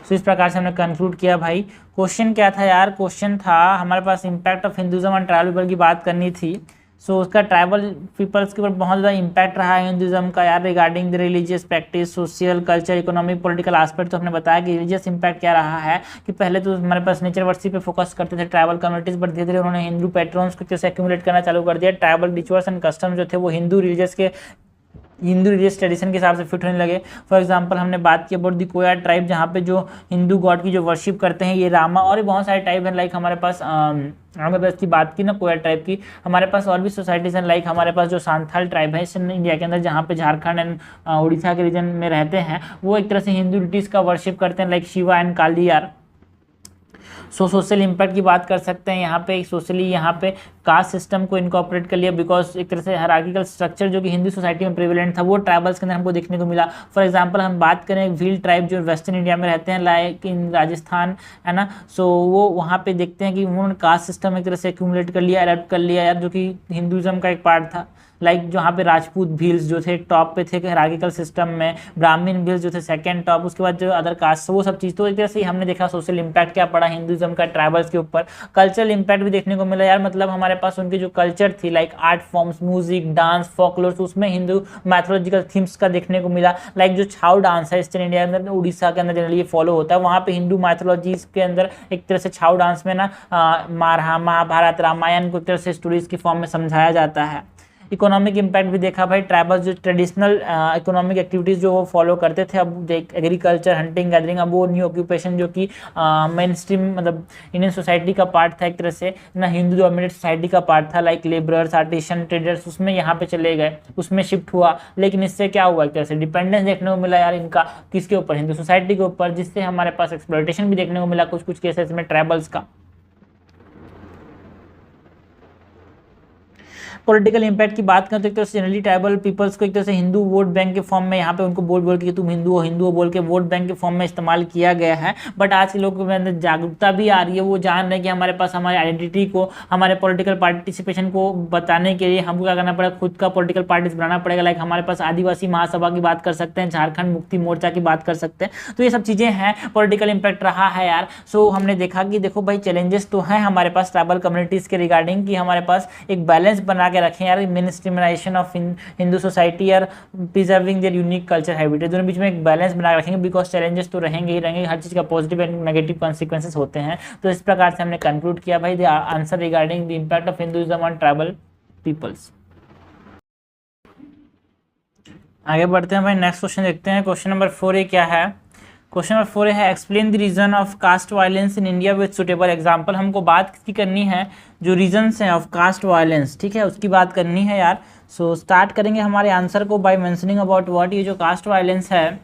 तो इस प्रकार से हमने कंक्लूड किया भाई। क्वेश्चन क्या था यार? क्वेश्चन था हमारे पास impact of Hinduism on tribal people की बात करनी थी। सो उसका ट्राइबल पीपल्स के ऊपर बहुत ज़्यादा इम्पैक्ट रहा है हिंदुज्म का यार, regarding the religious practice, social, culture, economic, political aspect. तो हमने बताया कि रिलीजियस इम्पैक्ट क्या रहा है कि पहले तो हमारे पास नेचर वर्शिप पे फोकस करते थे ट्राइबल कम्युनिटीज़, बट धीरे धीरे उन्होंने हिंदू पैट्रॉन्स को कैसे एक्यूमुलेट करना चालू कर दिया। ट्राइबल रिचुअल्स एंड कस्टम जो थे वो हिंदू रिलीजियस ट्रेडिशन के हिसाब से फिट होने लगे। फॉर एग्जांपल हमने बात की अबाउट दी कोया ट्राइब, जहाँ पे जो हिंदू गॉड की जो वर्शिप करते हैं ये रामा, और भी बहुत सारे टाइप हैं। लाइक हमारे पास आंध्र प्रदेश की बात की ना कोया ट्राइब की, हमारे पास और भी सोसाइटीज हैं। लाइक हमारे पास जो सांथाल ट्राइब है ईस्टर्न इंडिया के अंदर, जहाँ पे झारखंड एंड उड़ीसा के रीजन में रहते हैं, वो एक तरह से हिंदू डिटीज का वर्शिप करते हैं, लाइक शिवा एंड काली यार। सो सोशल इम्पैक्ट की बात कर सकते हैं यहाँ पे। सोशली यहाँ पे कास्ट सिस्टम को इनकॉर्पोरेट कर लिया, बिकॉज एक तरह से हायरार्किकल स्ट्रक्चर जो कि हिंदू सोसाइटी में प्रिवेलेंट था वो ट्राइबल्स के अंदर हमको देखने को मिला। फॉर एग्जांपल हम बात करें भील ट्राइब जो वेस्टर्न इंडिया में रहते हैं, लाइक इन राजस्थान, है ना। सो वो वहाँ पे देखते हैं कि उन्होंने कास्ट सिस्टम एक तरह से एक्यूमुलेट कर लिया, अडैप्ट कर लिया यार, जो कि हिंदुज़म का एक पार्ट था। लाइक जहाँ पे राजपूत भील्स जो थे टॉप पे थे हायरार्किकल सिस्टम में, ब्राह्मण भील्स जो थे सेकंड टॉप, उसके बाद जो अदर कास्ट, वो सब चीज़। तो एक तरह से हमने देखा सोशल इम्पैक्ट क्या पड़ा हिंदुज़म का ट्राइबल्स के ऊपर। कल्चरल इम्पैक्ट भी देखने को मिला यार, मतलब हमारे पास उनकी जो कल्चर थी, like art forms, music, dance, folklore, उसमें हिंदू मैथोलॉजिकल थीम्स का देखने को मिला। लाइक जो छाऊ डांस है ईस्टर्न इंडिया के अंदर, उड़ीसा के अंदर जनरली ये फॉलो होता है, वहाँ पे हिंदू मैथोलॉजीज के अंदर एक तरह से छाऊ डांस में ना महाभारत, रामायण को एक तरह से स्टोरीज की फॉर्म में समझाया जाता है। इकोनॉमिक इम्पैक्ट भी देखा भाई, ट्राइबल्स जो ट्रेडिशनल इकोनॉमिक एक्टिविटीज़ जो वो फॉलो करते थे, अब एग्रीकल्चर, हंटिंग, गैदरिंग, अब वो न्यू ऑक्यूपेशन जो कि मेन स्ट्रीम मतलब इंडियन सोसाइटी का पार्ट था एक तरह से ना, हिंदू डोमिनेटेड सोसाइटी का पार्ट था, लाइक लेबरर्स, आर्टिशन, ट्रेडर्स, उसमें यहाँ पे चले गए, उसमें शिफ्ट हुआ। लेकिन इससे क्या हुआ, एक तरह से डिपेंडेंस देखने को मिला यार इनका, किसके ऊपर? हिंदू सोसाइटी के ऊपर, जिससे हमारे पास एक्सप्लॉयटेशन भी देखने को मिला कुछ कुछ केसेस में ट्राइबल्स का। पॉलिटिकल इम्पैक्ट की बात करें तो एक तरह से जनरली ट्राइबल पीपल्स को एक तरह से हिंदू वोट बैंक के फॉर्म में यहाँ पे उनको बोल बोल के तुम हिंदू हो बोल के वोट बैंक के फॉर्म में इस्तेमाल किया गया है। बट आज के लोगों के अंदर जागरूकता भी आ रही है, वो जान रहे हैं कि हमारे पास हमारी आइडेंटिटी को, हमारे पॉलिटिकल पार्टिसिपेशन को बताने के लिए हमको क्या करना पड़ेगा, खुद का पॉलिटिकल पार्टीज बनाना पड़ेगा। लाइक हमारे पास आदिवासी महासभा की बात कर सकते हैं, झारखंड मुक्ति मोर्चा की बात कर सकते हैं। तो ये सब चीज़ें हैं, पॉलिटिकल इम्पैक्ट रहा है यार। सो हमने देखा कि देखो भाई चैलेंजेस तो हैं हमारे पास ट्राइबल कम्युनिटीज़ के रिगार्डिंग, कि हमारे पास एक बैलेंस बना के रखें यार, मिनिस्ट्रिमिनेशन ऑफ हिंदू सोसाइटी और preserving there unique culture habitat, दोनों बीच में एक बैलेंस बना रखेंगे। बिकॉज चैलेंजेस तो रहेंगे ही रहेंगे, हर चीज़ का पॉजिटिव एंड नेगेटिव कॉन्सिक्वेंसेस होते हैं। तो इस प्रकार से हमने कंक्लूड किया भाई the answer regarding the impact of Hinduism on tribal peoples. आगे बढ़ते हैं भाई, नेक्स्ट क्वेश्चन देखते हैं। क्वेश्चन नंबर 4 ये क्या है? क्वेश्चन नंबर 4 है explain the reason of caste violence in India with suitable example. हमको बात किसकी करनी है, जो रीजन्स हैं ऑफ कास्ट वायलेंस, ठीक है, उसकी बात करनी है यार। सो स्टार्ट करेंगे हमारे आंसर को बाय मेंशनिंग अबाउट व्हाट ये जो कास्ट वायलेंस है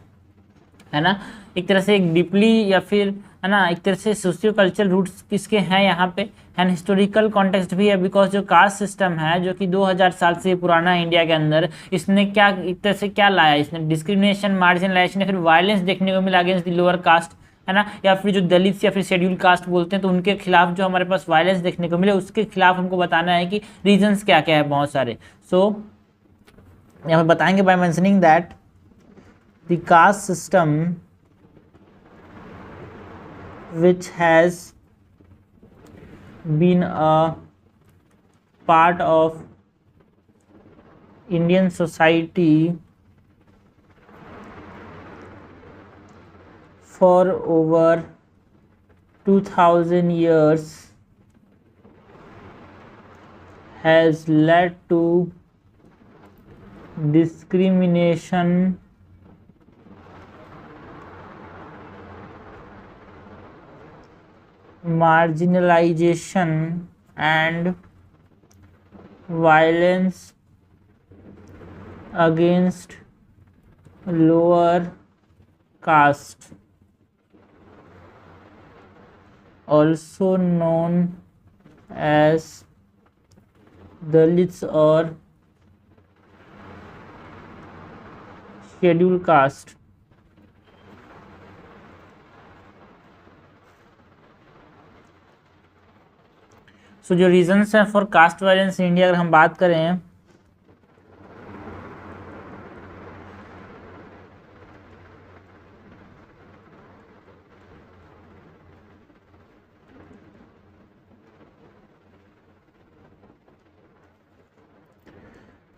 ना, एक तरह से एक डीपली या फिर है ना एक तरह से सोशियो कल्चरल रूट्स किसके हैं यहाँ पे, एंड हिस्टोरिकल कॉन्टेक्स्ट भी है। बिकॉज जो कास्ट सिस्टम है जो कि 2000 साल से पुराना है इंडिया के अंदर, इसने क्या एक तरह से क्या लाया, इसने डिस्क्रिमिनेशन, मार्जिनलाइजेशन या फिर वायलेंस देखने को मिला अगेंस्ट द लोअर कास्ट, है ना, या फिर जो दलित या फिर शेड्यूल कास्ट बोलते हैं, तो उनके खिलाफ जो हमारे पास वायलेंस देखने को मिले, उसके खिलाफ हमको बताना है कि रीजन्स क्या क्या है बहुत सारे। सो यहाँ पे बताएंगे by mentioning that the caste system which has been a part of Indian society for over 2000 years has led to discrimination, marginalization, and violence against lower caste, also known as Dalits or scheduled caste. So जो रीजंस हैं for caste violence in India अगर हम बात करें,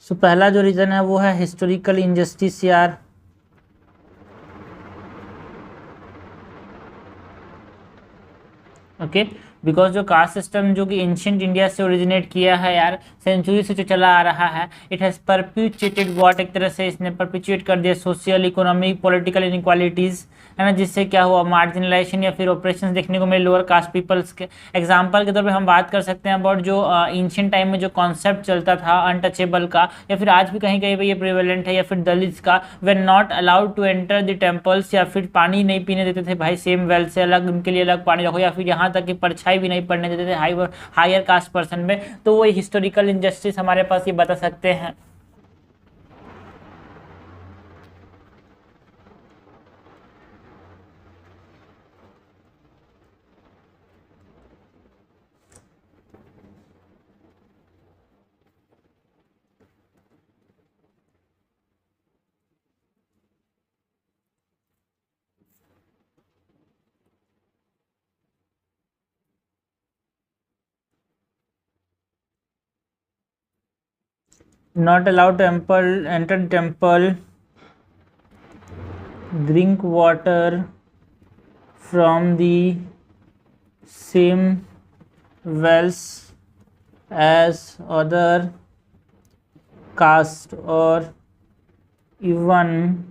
सो पहला जो रीजन है वो है हिस्टोरिकल इनजस्टिस यार। ओके, बिकॉज जो कास्ट सिस्टम जो कि एंशियंट इंडिया से ओरिजिनेट किया है यार, सेंचुरी से जो चला आ रहा है, इट हैज़ परप्यूचुएटेड व्हाट, एक तरह से इसने परप्यूचुएट कर दिया सोशल इकोनॉमिक पॉलिटिकल इनइक्वालिटीज़, है ना, जिससे क्या हुआ मार्जिनलाइजेशन या फिर ऑपरेशन देखने को मिले लोअर कास्ट पीपल्स के। एग्जाम्पल के तौर पे हम बात कर सकते हैं अबाउट जो एंशियंट टाइम में जो कॉन्सेप्ट चलता था अनटचेबल का, या फिर आज भी कहीं कहीं पे ये प्रिवेलेंट है, या फिर दलित्स का, were not allowed to enter the temples, या फिर पानी नहीं पीने देते थे भाई सेम वेल से, अलग उनके लिए अलग पानी रखो, या फिर यहाँ तक कि परछाई भी नहीं पड़ने देते थे हायर कास्ट पर्सन में। तो वो हिस्टोरिकल इनजस्टिस हमारे पास ये बता सकते हैं। Not allowed to enter the temple, drink water from the same wells as other caste, or even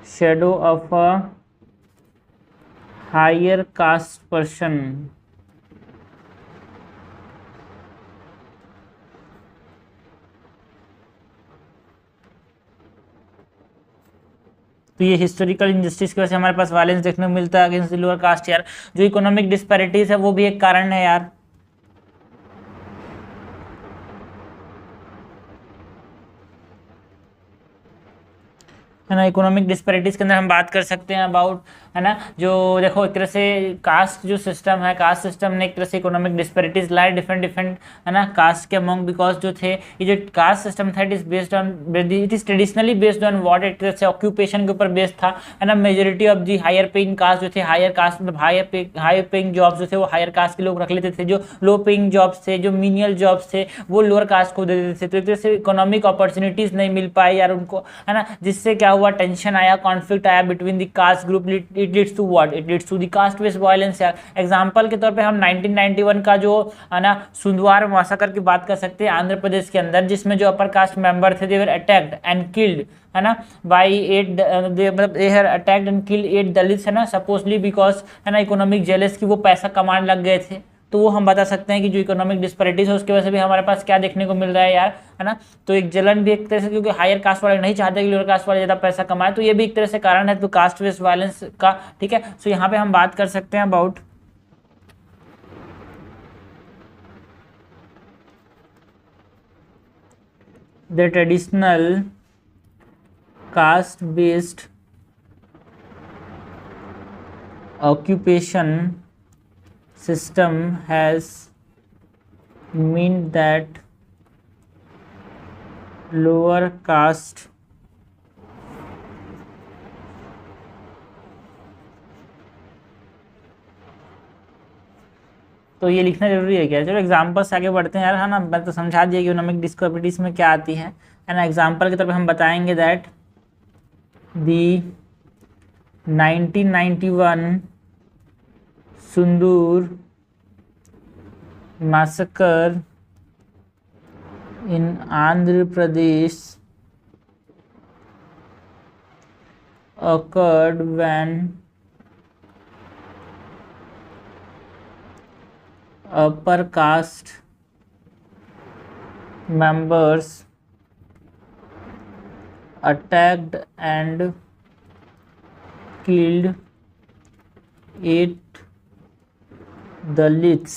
shadow of a higher caste person. तो ये हिस्टोरिकल इनजस्टिस की वजह से हमारे पास वायलेंस देखने को मिलता है अगेंस्ट द लोअर कास्ट यार। जो इकोनॉमिक डिस्पैरिटीज है वो भी एक कारण है यार। है ना, इकोनॉमिक डिस्पैरिटीज के अंदर हम बात कर सकते हैं अबाउट, है ना, जो देखो एक तरह से कास्ट जो सिस्टम है, कास्ट सिस्टम ने एक तरह से इकोनॉमिक डिस्पैरिटीज लाए डिफरेंट डिफरेंट, है ना, कास्ट के अमंग, बिकॉज जो थे ये जो कास्ट सिस्टम था it is based on, it is traditionally based on what, एक तरह से ऑक्यूपेशन के ऊपर बेस्ड था, है ना। Majority of the higher paying caste जो थे, हायर कास्ट मतलब हायर पेइंग जॉब्स जो थे वो हायर कास्ट के लोग रख लेते थे, जो लो पेइंग जॉब्स थे, जो मीनियल जॉब्स थे वो लोअर कास्ट को दे देते थे। तो एक तरह से इकोनॉमिक अपॉर्चुनिटीज नहीं मिल पाई यार उनको, है ना, जिससे क्या हुआ टेंशन आया, कॉन्फ्लिक्ट आया between the caste group, it leads to what, it leads to the caste based violence यार। एग्जांपल के तौर पे हम 1991 का जो, है ना, सुंदवार मैसाकर की बात कर सकते हैं आंध्र प्रदेश के अंदर, जिसमें जो अपर कास्ट मेंबर थे they were attacked and killed, है ना, बाई 8 मतलब they have attacked and killed 8 Dalits, है ना, सपोजली बिकॉज, है ना, इकोनॉमिक जेलस की वो पैसा कमाने लग गए थे। तो वो हम बता सकते हैं कि जो इकोनॉमिक डिस्पैरिटीज है उसकी वजह से भी हमारे पास क्या देखने को मिल रहा है यार, है ना। तो एक जलन भी एक तरह से, क्योंकि हायर कास्ट वाले नहीं चाहते कि लोअर कास्ट वाले ज़्यादा पैसा कमाए, तो ये भी एक तरह से कारण है तो कास्ट बेस्ड वायलेंस का, ठीक है। सो यहाँ पे हम बात कर सकते हैं about the traditional caste based occupation system has meant that lower caste तो ये लिखना जरूरी है क्या? चलो एग्जाम्पल से आगे बढ़ते हैं यार, है ना। मैं तो समझा दिया कि इकोनॉमिक डिस्क्रिपेंसीज में क्या आती है ना। एग्जाम्पल के तौर पे हम बताएंगे that the 1991 Sundur massacre in Andhra Pradesh occurred when upper caste members attacked and killed 8 Dalits,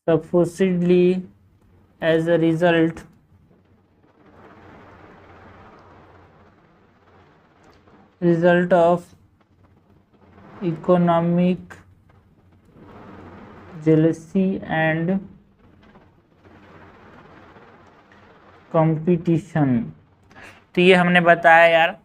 supposedly as a result of economic jealousy and competition। तो ये हमने बताया यार,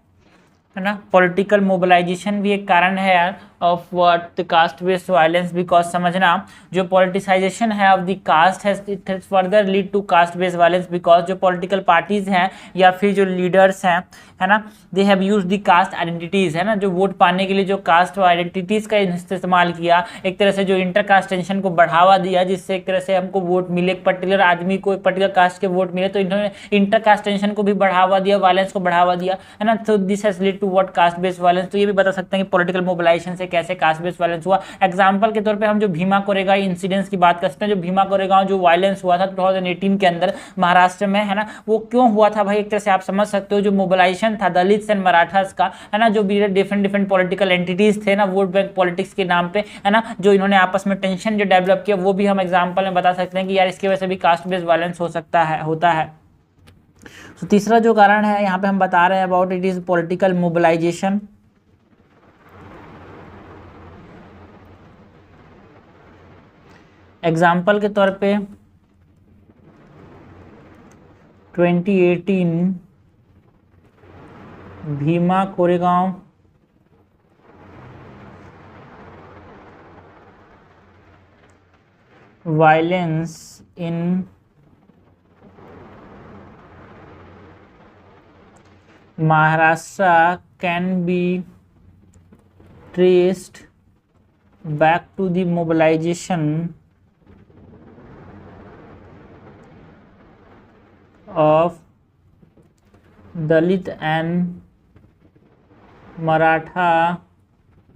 है ना। पॉलिटिकल मोबिलाइजेशन भी एक कारण है यार of what the caste based violence, because समझना जो पॉलिटिसाइजेशन है of the caste has it has further lead to caste based violence, because जो पॉलिटिकल पार्टीज हैं या फिर जो लीडर्स हैं, है ना, they have used the caste identities, है ना, जो वोट पाने के लिए जो कास्ट आइडेंटिटीज का इस्तेमाल किया, एक तरह से जो इंटर कास्ट टेंशन को बढ़ावा दिया, जिससे एक तरह से हमको वोट मिले, एक पर्टिकुलर आदमी को एक पर्टिकुलर कास्ट के वोट मिले, तो इन्होंने इंटर कास्ट टेंशन को भी बढ़ावा दिया, वायलेंस को बढ़ावा दिया, है ना। तो this has lead to what caste based violence. तो ये भी बता सकते हैं कि पॉलिटिकल मोबिलाइजेशन से कैसे कास्ट बेस्ड वायलेंस हुआ। एग्जांपल के तौर पे हम जो भीमा कोरेगांव इंसिडेंट्स की बात कर सकते हैं। जो भीमा कोरेगांव जो वायलेंस हुआ था 2018 के अंदर महाराष्ट्र में, है ना, वो क्यों हुआ था भाई? एक तरह से आप समझ सकते हो जो मोबिलाइजेशन था दलित्स एंड मराठास का, है ना, जो डिफरेंट पॉलिटिकल एंटिटीज थे ना, वोट बैंक पॉलिटिक्स के नाम पे, है ना, जो इन्होंने आपस में टेंशन जो डेवलप किया, वो भी हम एग्जाम्पल में बता सकते हैं कि यार इसकी वजह से भी कास्ट बेस्ड वायलेंस हो सकता है, होता है। तो तीसरा जो कारण है यहाँ पे हम बता रहे हैं about it is political mobilisation. Example के तौर पे 2018 Bhima Koregaon violence in Maharashtra can be traced back to the mobilization of Dalit and Maratha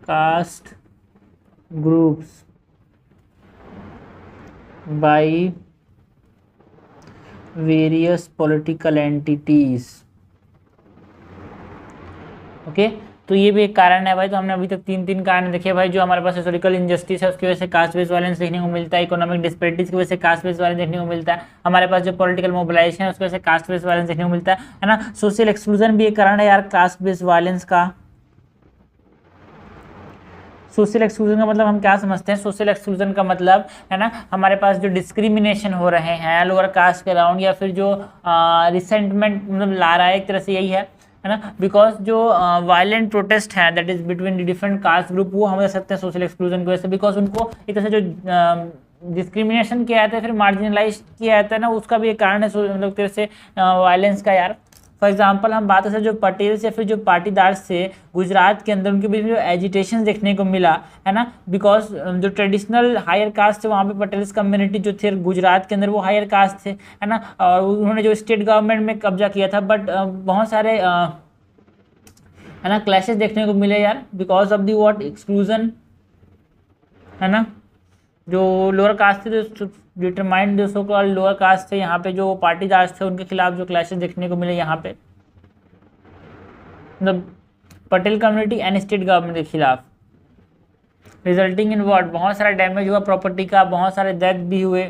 caste groups by various political entities। Okay तो ये भी एक कारण है भाई। तो हमने अभी तक तीन कारण देखे भाई। जो हमारे पास हिस्टोरिकल इनजस्टिस है उसकी वजह से कास्ट बेस्ड वायलेंस देखने को मिलता है, इकोनॉमिक डिस्पैरिटीज की वजह से कास्ट बेस्ड वायलेंस देखने को मिलता है, हमारे पास जो पॉलिटिकल मोबिलाइजेशन है उसकी वजह से कास्ट बेस्ड वायलेंस देखने को मिलता है ना। सोशल एक्सक्लूजन भी एक कारण है यार कास्ट बेस्ड वायलेंस का। सोशल एक्सक्लूजन का मतलब हम क्या समझते हैं? सोशल एक्सक्लूजन का मतलब है ना हमारे पास जो डिस्क्रिमिनेशन हो रहे हैं लोअर कास्ट के अराउंड, या फिर जो रिसेंटमेंट मतलब ला रहा है, एक तरह से यही है ना। बिकॉज जो वायलेंट प्रोटेस्ट है that is between different caste group, वो हम कह सकते हैं सोशल एक्सक्लूजन की वजह से, बिकॉज उनको एक तरह से जो डिस्क्रिमिनेशन किया जाता है, फिर मार्जिनलाइज किया जाता है ना, उसका भी एक कारण है मतलब तरह से वायलेंस का यार। फॉर एग्जाम्पल हम बात करें जो पटेल से फिर जो पाटीदार से गुजरात के अंदर उनके बीच में जो एजिटेशन देखने को मिला, है ना, बिकॉज जो ट्रेडिशनल हायर कास्ट थे वहाँ पे पटेल्स कम्युनिटी जो थे गुजरात के अंदर वो हायर कास्ट थे, है ना, और उन्होंने जो स्टेट गवर्नमेंट में कब्जा किया था, बट बहुत सारे है ना क्लैशेस देखने को मिले यार because of the what exclusion, है ना। जो लोअर कास्ट थे जो डिटरमाइंड जो सो कॉल्ड लोअर कास्ट थे, यहाँ पे जो पाटीदार थे उनके खिलाफ जो क्लैशेस देखने को मिले यहाँ पे, मतलब Patel community and state government के खिलाफ, रिजल्टिंग इन व्हाट बहुत सारा डैमेज हुआ प्रॉपर्टी का, बहुत सारे डेथ भी हुए।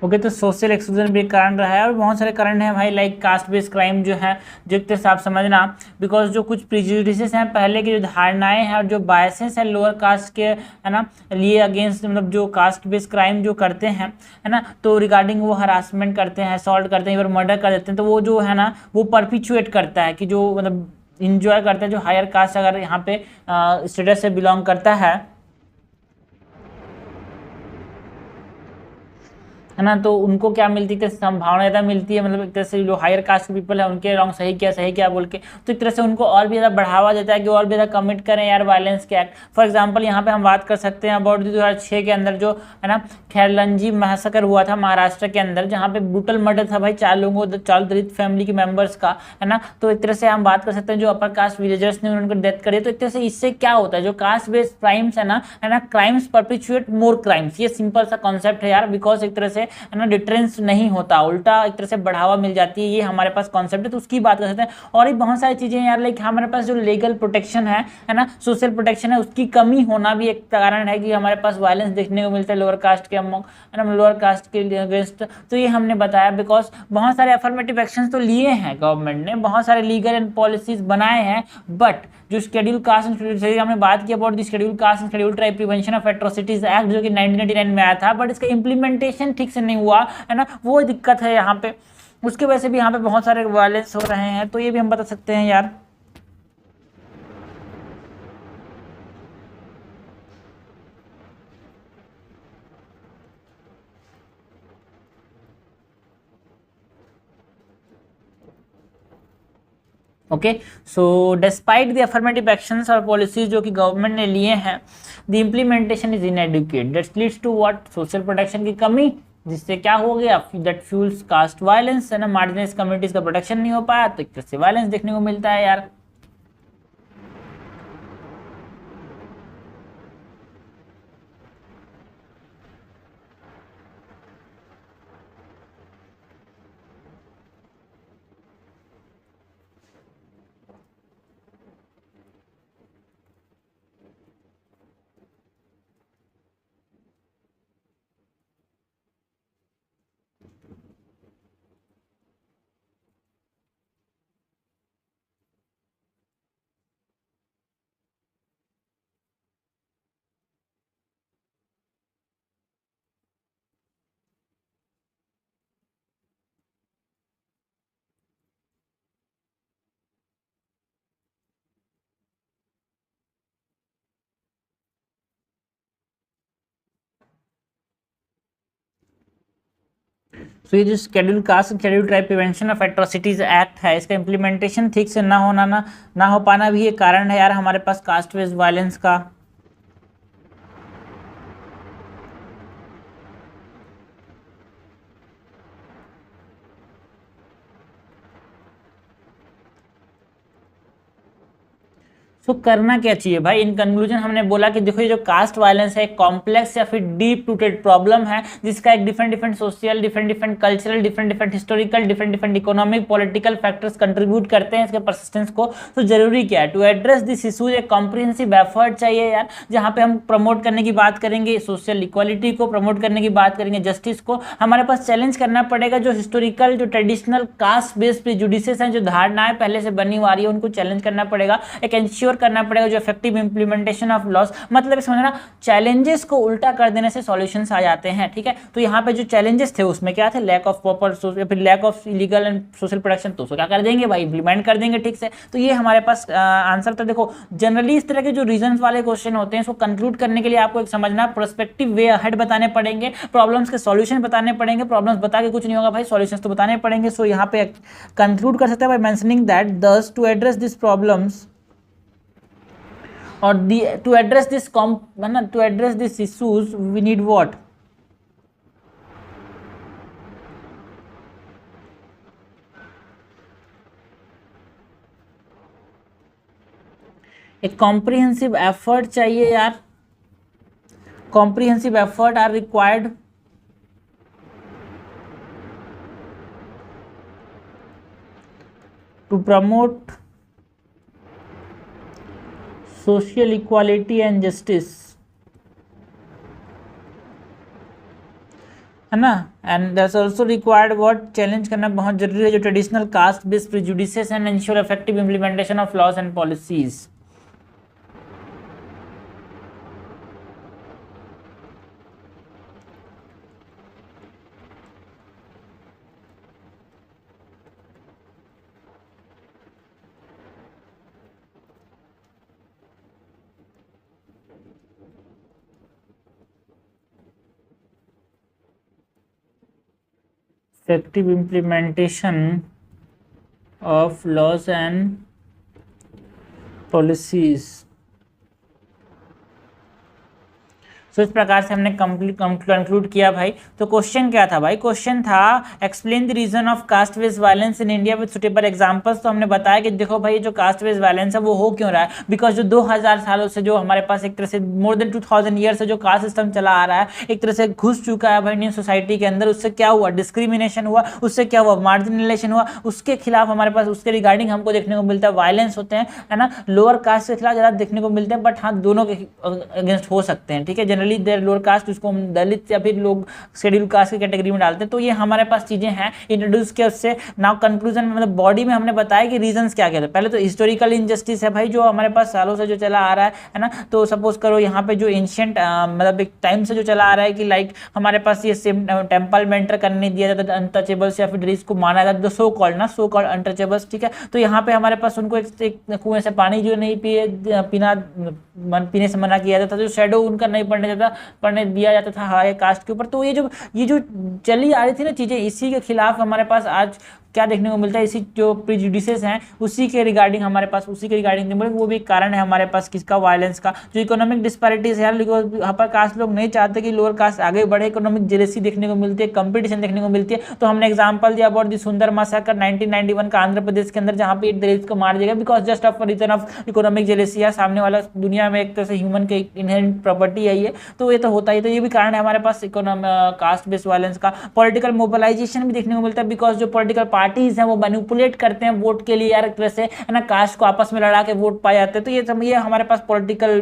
ओके तो सोशल एक्सक्लूजन भी एक कारण रहा है, और बहुत सारे कारण हैं भाई लाइक कास्ट बेस्ड क्राइम जो है, जो एक तरह से आप समझना बिकॉज जो कुछ प्रिजुडिसेस हैं, पहले की जो धारणाएं हैं और जो बायसेस हैं लोअर कास्ट के, है ना, लिए अगेंस्ट मतलब जो कास्ट बेस्ड क्राइम जो करते हैं, है ना, तो रिगार्डिंग वो हरासमेंट करते हैं, असॉल्ट करते हैं और मर्डर कर देते हैं, तो वो जो है ना वो परपिचुएट करता है कि जो मतलब इंजॉय करते हैं, जो हायर कास्ट अगर यहाँ पे स्टेटस से बिलोंग करता है ना, तो उनको क्या मिलती है, संभावना मिलती है, मतलब एक तरह से जो हायर कास्ट के पीपल है उनके रॉन्ग सही क्या बोल के, तो एक तरह से उनको और भी ज़्यादा बढ़ावा देता है कि और भी ज़्यादा कमिट करें यार वायलेंस के एक्ट। फॉर एग्जांपल यहाँ पे हम बात कर सकते हैं अबाउट 2006 के अंदर जो है ना खैरलंजी मैसेकर हुआ था महाराष्ट्र के अंदर, जहाँ पे ब्रूटल मर्डर था भाई 4 लोगों, 4 दलित फैमिली के मेंबर्स का, है ना। तो एक तरह से हम बात कर सकते हैं जो अपर कास्ट विलेजर्स ने उनको डेथ करी, तो एक तरह से इससे क्या होता है, जो कास्ट बेस्ड क्राइम्स है ना क्राइम्स परपिचुएट मोर क्राइम्स, ये सिंपल सा कॉन्सेप्ट है यार, बिकॉज एक तरह से है ना डिटरेंस नहीं होता, उल्टा एक तरह से बढ़ावा मिल जाती है, ये हमारे पास कॉन्सेप्ट है, तो उसकी बात कर सकते हैं। और भी बहुत सारी चीजें यार, लाइक हमारे पास जो लीगल प्रोटेक्शन है ना सोशल प्रोटेक्शन है, उसकी कमी होना भी एक कारण है कि हमारे पास वायलेंस देखने को मिलता है लोअर कास्ट के है ना, लोअर कास्ट के अगेंस्ट। तो ये हमने बताया बिकॉज बहुत सारे अफर्मेटिव एक्शन तो लिए हैं गवर्नमेंट ने, बहुत सारे लीगल एंड पॉलिसीज बनाए हैं, बट जो शेड्यूल कास्ट एंड शेड्यूल हमने बात की about the schedule caste and schedule tribe prevention of atrocities act जो कि 1999 में आया था, बट इसका इंप्लीमेंटेशन ठीक से नहीं हुआ है ना, वो दिक्कत है यहाँ पे। उसके वजह से भी यहाँ पे बहुत सारे वायलेंस हो रहे हैं, तो ये भी हम बता सकते हैं यार। Okay, so despite the affirmative actions और पॉलिसीज जो कि गवर्नमेंट ने लिए हैं, the implementation is inadequate, that leads to what, social protection की कमी, जिससे क्या हो गया, दैट फ्यूल्स कास्ट वायलेंस, है ना, मार्जिनलाइज्ड कम्युनिटीज का प्रोटेक्शन नहीं हो पाया, तो एक तरह से वायलेंस देखने को मिलता है यार। तो ये जो schedule caste and schedule tribe prevention of atrocities act है, इसका इम्प्लीमेंटेशन ठीक से ना हो पाना भी एक कारण है यार हमारे पास कास्ट बेस्ड वायलेंस का। तो करना क्या चाहिए भाई, इन कंक्लूजन हमने बोला कि देखो ये जो कास्ट वायलेंस है एक कॉम्प्लेक्स या फिर डीप रूटेड प्रॉब्लम है, जिसका एक different different social, different different cultural, different different historical, different different economic political factors contribute करते हैं इसके परसिस्टेंस को। तो जरूरी क्या है, टू एड्रेस दिस इशूज एक कॉम्प्रिहेंसिव एफर्ट चाहिए यार, जहाँ पे हम प्रमोट करने की बात करेंगे सोशल इक्वालिटी को, प्रमोट करने की बात करेंगे जस्टिस को, हमारे पास चैलेंज करना पड़ेगा जो हिस्टोरिकल जो ट्रेडिशनल कास्ट बेस्ड प्रेजुडिसेस हैं, जो धारणाएं पहले से बनी हुई आ रही है, उनको चैलेंज करना पड़ेगा, एक इंश्योर करना पड़ेगा जो इफेक्टिव इंप्लीमेंटेशन ऑफ लॉस, मतलब समझना चैलेंजेस को उल्टा कर देने से सॉल्यूशंस आ जाते हैं, ठीक है। तो यहाँ पे जो चैलेंजेस थे उसमें क्या थे, लैक ऑफ प्रॉपर या फिर lack of legal and social protection, तो उसको क्या कर देंगे भाई, इंप्लीमेंट कर देंगे ठीक से। तो ये हमारे पास आंसर था। देखो जनरली इस तरह के जो रीजंस वाले क्वेश्चन होते हैं इसको कंक्लूड करने के लिए आपको एक समझना प्रोस्पेक्टिव वे अहेड बताने पड़ेंगे, प्रॉब्लम्स के सॉल्यूशन बताने पड़ेंगे, प्रॉब्लम्स बता के कुछ नहीं होगा भाई, सॉल्यूशंस तो बताने पड़ेंगे। सो यहाँ पे कंक्लूड कर सकते हैं by mentioning that thus to address this problems or the to address this to address these issues we need what, एक कॉम्प्रिहेंसिव एफर्ट चाहिए यार, comprehensive effort are required to promote social equality and justice, है ना। And that's also required what, challenge करना बहुत जरूरी है जो traditional caste based prejudices and ensure effective implementation of laws and policies. Effective implementation of laws and policies. तो इस प्रकार से हमने कंक्लूड किया भाई। तो क्वेश्चन क्या था भाई? क्वेश्चन था explain the reason of caste based violence in India with suitable examples. तो हमने बताया कि देखो भाई जो कास्ट बेस्ड वायलेंस है वो हो क्यों रहा है, बिकॉज जो 2000 सालों से जो हमारे पास एक तरह से मोर देन 2000 ईयर से जो कास्ट सिस्टम चला आ रहा है, एक तरह से घुस चुका है भाई इंडियन सोसाइटी के अंदर। उससे क्या हुआ? डिस्क्रिमिनेशन हुआ, उससे क्या हुआ? मार्जिनलाइजेशन हुआ, उसके खिलाफ हमारे पास उसके रिगार्डिंग हमको देखने को मिलता है वायलेंस होते हैं, है ना। लोअर कास्ट के खिलाफ ज़्यादा देखने को मिलते हैं, बट हाँ दोनों के अगेंस्ट हो सकते हैं, ठीक है। जनरली देर लोअर कास्ट, उसको हम दलित या फिर लोग शेड्यूल कास्ट की कैटेगरी में डालते हैं। तो ये हमारे पास चीजें हैं इंट्रोड्यूस किया उससे। नाउ कंक्लूजन में मतलब बॉडी में हमने बताया कि रीजंस क्या क्या थे। पहले तो हिस्टोरिकल इनजस्टिस है भाई, जो हमारे पास सालों से जो चला आ रहा है ना। तो सपोज करो यहाँ पे जो एंशिएंट मतलब एक टाइम से जो चला आ रहा है कि लाइक हमारे पास ये सेम टेम्पल में एंटर करने नहीं दिया जाता अनटचेबल्स, या फिर इसको माना जाता है सो कॉल्ड अनटचेबल्स, ठीक है। तो यहाँ पे हमारे पास उनको एक कुएं से पानी जो नहीं पीने से मना किया जाता था, जो शेडो उनका नहीं पढ़ने दिया जाता था हाई कास्ट के ऊपर। तो ये जो चली आ रही थी ना चीजें, इसी के खिलाफ हमारे पास आज क्या देखने को मिलता है, इसी जो प्रिजुडिसेस हैं उसी के रिगार्डिंग हमारे पास, उसी के रिगार्डिंग वो भी कारण है हमारे पास किसका? वायलेंस का। जो इकोनॉमिक डिस्पैरिटीज है, यहाँ पर कास्ट लोग नहीं चाहते कि लोअर कास्ट आगे बढ़े, इकोनॉमिक जेलेसी देखने को मिलती है, कंपटीशन देखने को मिलती है। तो हमने एग्जांपल दिया अबाउट द सुंदर मैसेकर 1991 का आंध्र प्रदेश के अंदर, जहाँ पे दलित को मार दिया गया because just of reason of economic jealousy है। सामने वाला दुनिया में एक तरह से ह्यूमन के इनहेरेंट प्रॉपर्टी है ये, तो ये तो होता ही। तो ये भी कारण है हमारे पास कास्ट बेस्ड वायलेंस का। पॉलिटिकल मोबिलाइजेशन भी देखने को मिलता है, बिकॉज जो पॉलिटिकल पार्टीज हैं वो मैनिपुलेट करते हैं वोट के लिए यार, एक तरह से है ना, कास्ट को आपस में लड़ा के वोट पाए जाते हैं। तो ये हमारे पास पॉलिटिकल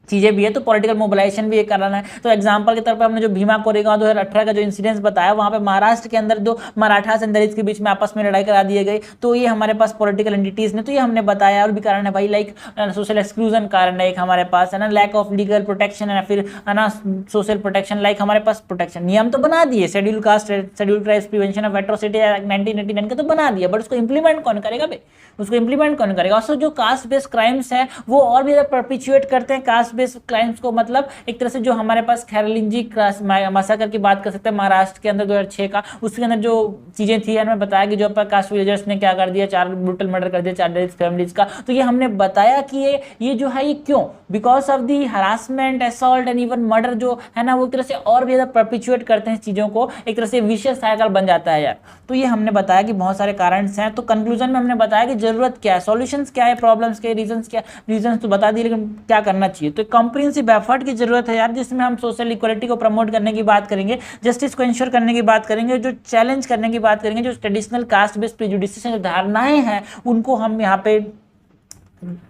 चीजें भी है, तो पॉलिटिकल मोबिलाइजेशन भी एक कारण है। तो एग्जांपल के तौर पर हमने जो भीमा कोरेगांव 2018 का जो इंसिडेंस बताया, वहां पे महाराष्ट्र के अंदर दो मराठा और दलित के बीच में आपस में लड़ाई करा दी गई। तो ये हमारे पास पॉलिटिकल एंटिटीज ने, तो ये हमने बताया। और भी कारण है भाई, लाइक सोशल एक्सक्लूजन कारण है एक हमारे पास, है ना, लैक ऑफ लीगल प्रोटेक्शन है, फिर है ना सोशल प्रोटेक्शन। लाइक हमारे पास प्रोटेक्शन नियम तो बना दिए, schedule caste schedule tribes prevention of atrocity act 1989 का तो बना दिया, बट उसको इंप्लीमेंट कौन करेगा भाई? उसको इंप्लीमेंट कौन करेगा? और जो कास्ट बेस्ड क्राइम्स है वो और भी ज्यादा परपिचुएट करते हैं कास्ट बेस्ड क्राइम्स को। मतलब एक तरह से जो हमारे पास खैरलिंजी मैसाकर की बात कर सकते हैं महाराष्ट्र के अंदर 2006 का, उसके अंदर जो चीजें थी, मैंने बताया कि जो कास्ट विलेजर्स ने क्या कर दिया, 4 ब्रूटल मर्डर कर दिया 4 दलित फैमिलीज का। तो ये हमने बताया कि ये जो है ये क्यों? Because of the harassment, assault and even murder जो है ना, वो एक तरह से और भी ज्यादा परपिचुएट करते हैं चीजों को, एक तरह से विशियस साइकिल बन जाता है यार। तो ये हमने बताया कि बहुत सारे कारण हैं। तो कंक्लूजन में हमने बताया कि जरूरत क्या है, सॉल्यूशंस क्या है, प्रॉब्लम्स के रीजंस क्या, रीजंस तो बता दिए, लेकिन क्या करना चाहिए। तो कॉम्प्रिहेंसिव एफर्ट की जरूरत है यार, जिसमें हम सोशल इक्वलिटी को प्रमोट करने की बात करेंगे, जस्टिस को इंश्योर करने की बात करेंगे, जो चैलेंज करने की बात करेंगे, जो ट्रेडिशनल कास्ट बेस्ड प्रेजुडिसेस जो धारणाएं हैं उनको हम यहाँ पे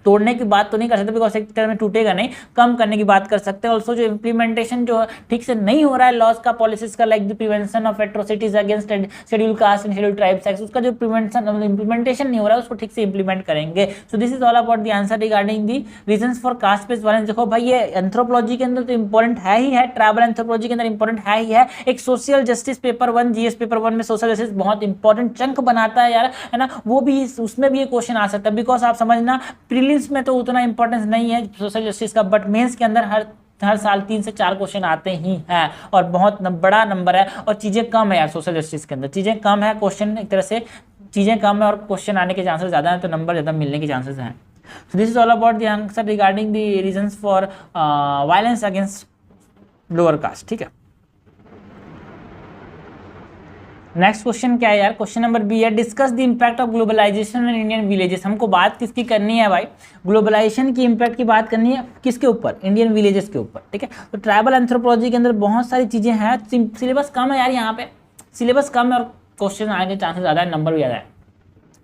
तोड़ने की बात तो नहीं कर सकते, बिकॉज एक तरह में टूटेगा नहीं, कम करने की बात कर सकते हैं। ऑल्सो जो इम्प्लीमेंटेशन जो ठीक से नहीं हो रहा है लॉज का, पॉलिसीज का, like the prevention of atrocities against schedule caste and schedule tribes act, उसका जो प्रिवेंशन इम्प्लीमेंटेशन नहीं हो रहा है उसको ठीक से इंप्लीमेंट करेंगे। सो this is all about the answer regarding the reasons for cast based violence. देखो भाई ये एंथ्रोपोलॉजी के अंदर तो इंपॉर्टेंट है ही है, ट्राइबल एंथ्रोपोलॉजी के अंदर इंपॉर्टेंट है ही है। एक social justice paper 1 GS paper 1 में सोशल जस्टिस बहुत इंपॉर्टेंट चंक बनाता है यार, है ना, वो भी उसमें भी ये क्वेश्चन आ सकता है। बिकॉज आप समझना प्रीलिम्स में तो उतना इंपॉर्टेंस नहीं है सोशल जस्टिस का, बट मेंस के अंदर हर साल 3 से 4 क्वेश्चन आते ही हैं, और बहुत बड़ा नंबर है, और चीजें कम है यार सोशल जस्टिस के अंदर, चीजें कम है, क्वेश्चन एक तरह से चीजें कम है और क्वेश्चन आने के चांसेस ज्यादा हैं, तो नंबर ज्यादा मिलने के चांसेस हैं। So this is all about the answer regarding the reasons for violence against lower caste, ठीक है। नेक्स्ट क्वेश्चन क्या है यार? क्वेश्चन नंबर बी है, discuss the impact of globalisation in Indian villages. हमको बात किसकी करनी है भाई? ग्लोबलाइजेशन की इंपैक्ट की बात करनी है, किसके ऊपर? इंडियन विलेजेस के ऊपर, ठीक है। तो ट्राइबल एंथ्रोपोलॉजी के अंदर बहुत सारी चीजें हैं, सिलेबस कम है यार, यहाँ पे सिलेबस कम है और क्वेश्चन आने के चांसेस ज्यादा है, नंबर भी ज्यादा है,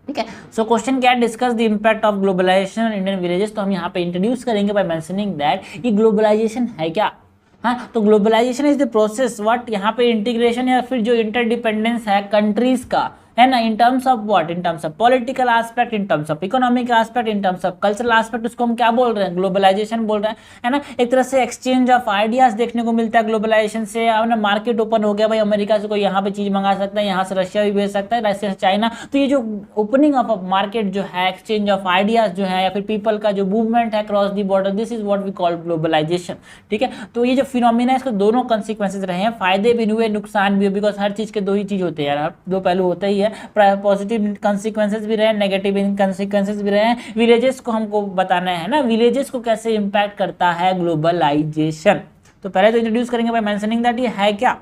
ठीक है। सो क्वेश्चन क्या है? Discuss the impact of globalisation in Indian villages. तो हम यहाँ पे इंट्रोड्यूस करेंगे बाय मेंशनिंग दैट ये ग्लोबलाइजेशन है क्या। हाँ, तो globalisation is the process what, यहाँ पे इंटीग्रेशन या फिर जो इंटरडिपेंडेंस है कंट्रीज का, है ना, in terms of what, in terms of political aspect, in terms of economic aspect, in terms of cultural aspect, उसको हम क्या बोल रहे हैं, ग्लोबलाइजेशन बोल रहे हैं, है ना। एक तरह से एक्सचेंज ऑफ आइडियाज देखने को मिलता है ग्लोबलाइजेशन से। अब ना मार्केट ओपन हो गया भाई, अमेरिका से कोई यहाँ पे चीज मंगा सकता है, यहाँ से रशिया भी भेज सकता है, रशिया से चाइना। तो ये जो ओपनिंग ऑफ मार्केट जो है, एक्सचेंज ऑफ आइडियाज जो है, या फिर पीपल का जो मूवमेंट है cross the border, this is what we call globalisation. ठीक है, तो ये जो फिनोमिना है, इसके दोनों कंसिक्वेंसेज रहे हैं, फायदे भी हुए, नुकसान भी हुए, बिकॉज हर चीज के दो ही चीज होते हैं यार, दो पहलू होता ही है। पॉजिटिव कंसिक्वेंसेज भी रहे, नेगेटिव कंसिक्वेंसेज भी रहे। विलेजेस को हमको बताना है ना, विलेजेस को कैसे इंपैक्ट करता है ग्लोबलाइजेशन। तो पहले तो इंट्रोड्यूस करेंगे बाय मेंशनिंग दैट ये है क्या।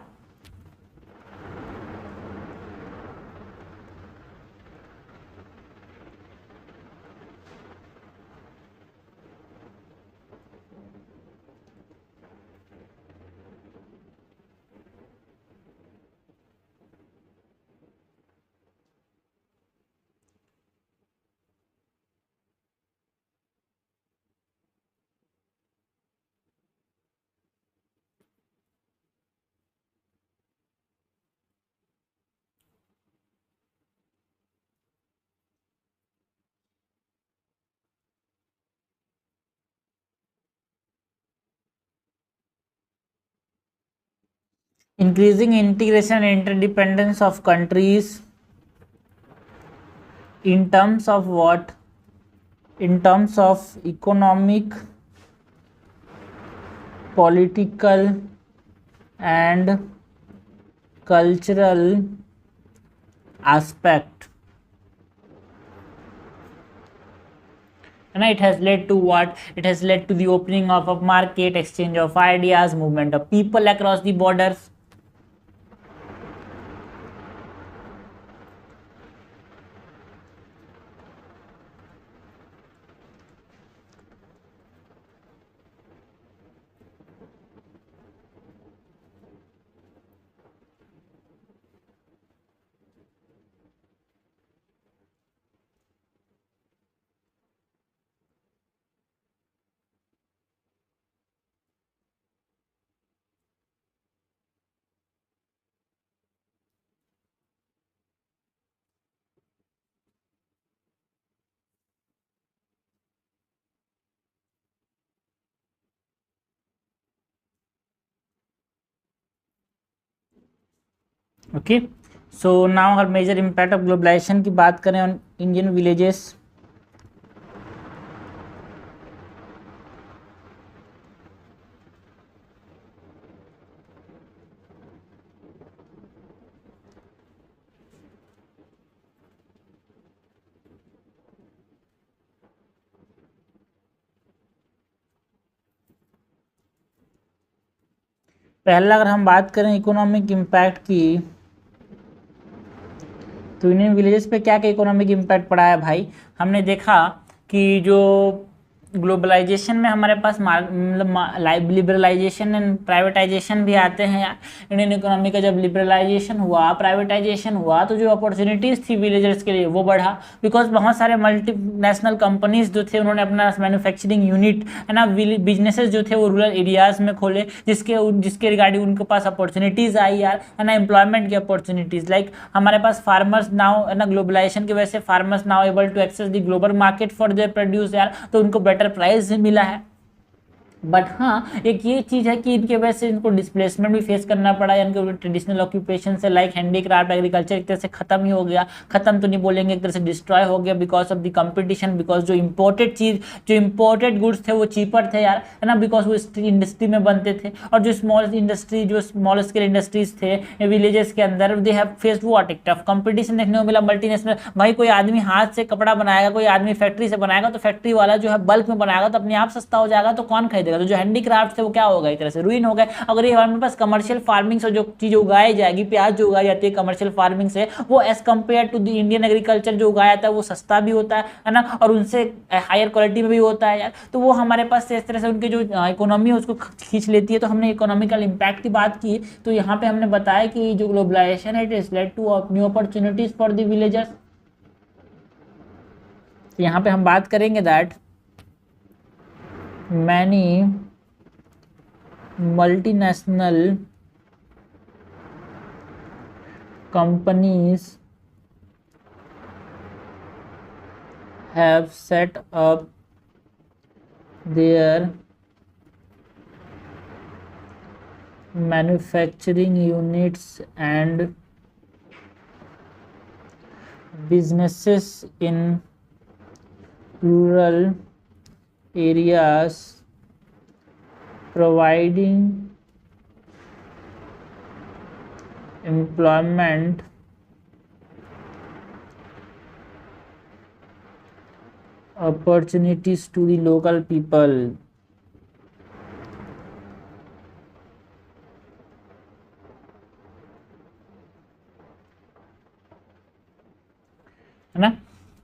Increasing integration and interdependence of countries in terms of what, in terms of economic, political and cultural aspect, and it has led to what, it has led to the opening of a market, exchange of ideas, movement of people across the borders. Okay, so now हर मेजर इम्पैक्ट ऑफ ग्लोबलाइजेशन की बात करें ऑन इंडियन विलेजेस। पहला अगर हम बात करें इकोनॉमिक इम्पैक्ट की, तो इंडियन विलेजेस पे क्या क्या इकोनॉमिक इम्पैक्ट पड़ा है भाई। हमने देखा कि जो ग्लोबलाइजेशन में हमारे पास मतलब लिबरलाइजेशन एंड प्राइवेटाइजेशन भी आते हैं। इंडियन इकोनॉमी का जब लिबरलाइजेशन हुआ, प्राइवेटाइजेशन हुआ, तो जो अपॉर्चुनिटीज़ थी विलेजर्स के लिए वो बढ़ा, बिकॉज बहुत सारे मल्टीनेशनल कंपनीज जो थे उन्होंने अपना मैन्युफैक्चरिंग यूनिट, है ना, बिजनेसेस जो थे वो रूरल एरियाज में खोले, जिसके रिगार्डिंग उनके पास अपॉर्चुनिटीज़ आई यार, है ना, एम्प्लॉयमेंट की अपॉर्चुनिटीज़। लाइक हमारे पास फार्मर्स नाउ, है ना, ग्लोबलाइजेशन की वजह से farmers now able to access the global market for their produce यार, तो उनको बेटर प्राइस मिला है। बट हाँ, एक ये चीज़ है कि इनके वजह से इनको डिस्प्लेसमेंट भी फेस करना पड़ा, यानी ट्रेडिशनल ऑक्यूपेशन से लाइक हैंडीक्राफ्ट, एग्रीकल्चर एक तरह से खत्म ही हो गया। खत्म तो नहीं बोलेंगे, एक तरह से डिस्ट्रॉय हो गया because of the competition, because जो इम्पोर्टेड चीज़, जो इम्पोर्टेड गुड्स थे वो चीपर थे यार, है ना, बिकॉज वो इंडस्ट्री में बनते थे। और जो स्मॉल स्केल इंडस्ट्रीज थे विलेजेस के अंदर, दे हैव फेस्ड व्हाट, एक टफ कंपटीशन देखने को मिला मल्टीनेशनल। भाई कोई आदमी हाथ से कपड़ा बनाएगा, कोई आदमी फैक्ट्री से बनाएगा, तो फैक्ट्री वाला जो है बल्क में बनाएगा तो अपने आप सस्ता हो जाएगा, तो कौन खरीदेगा। तो जो हैंडीक्राफ्ट थे वो क्या होगा, एक तरह से रुइन हो गए। अगर ये हमारे पास कमर्शियल फार्मिंग से जो चीज उगाई जाएगी, प्याज जो उगाई जाती है कमर्शियल फार्मिंग से, वो as compare to the Indian agriculture जो उगाया जाता है वो सस्ता भी होता है ना, और उनसे हायर क्वालिटी में भी होता है यार। तो वो हमारे पास इस तरह से उनकी जो इकोनॉमी है उसको खींच लेती है। तो हमने इकोनॉमिकल इम्पैक्ट की बात की, तो यहाँ पे हमने बताया कि जो ग्लोबलाइजेशन है, it is led to new opportunities for the villagers. यहाँ पे हम बात करेंगे that many multinational companies have set up their manufacturing units and businesses in rural areas, providing employment opportunities to the local people. है ना?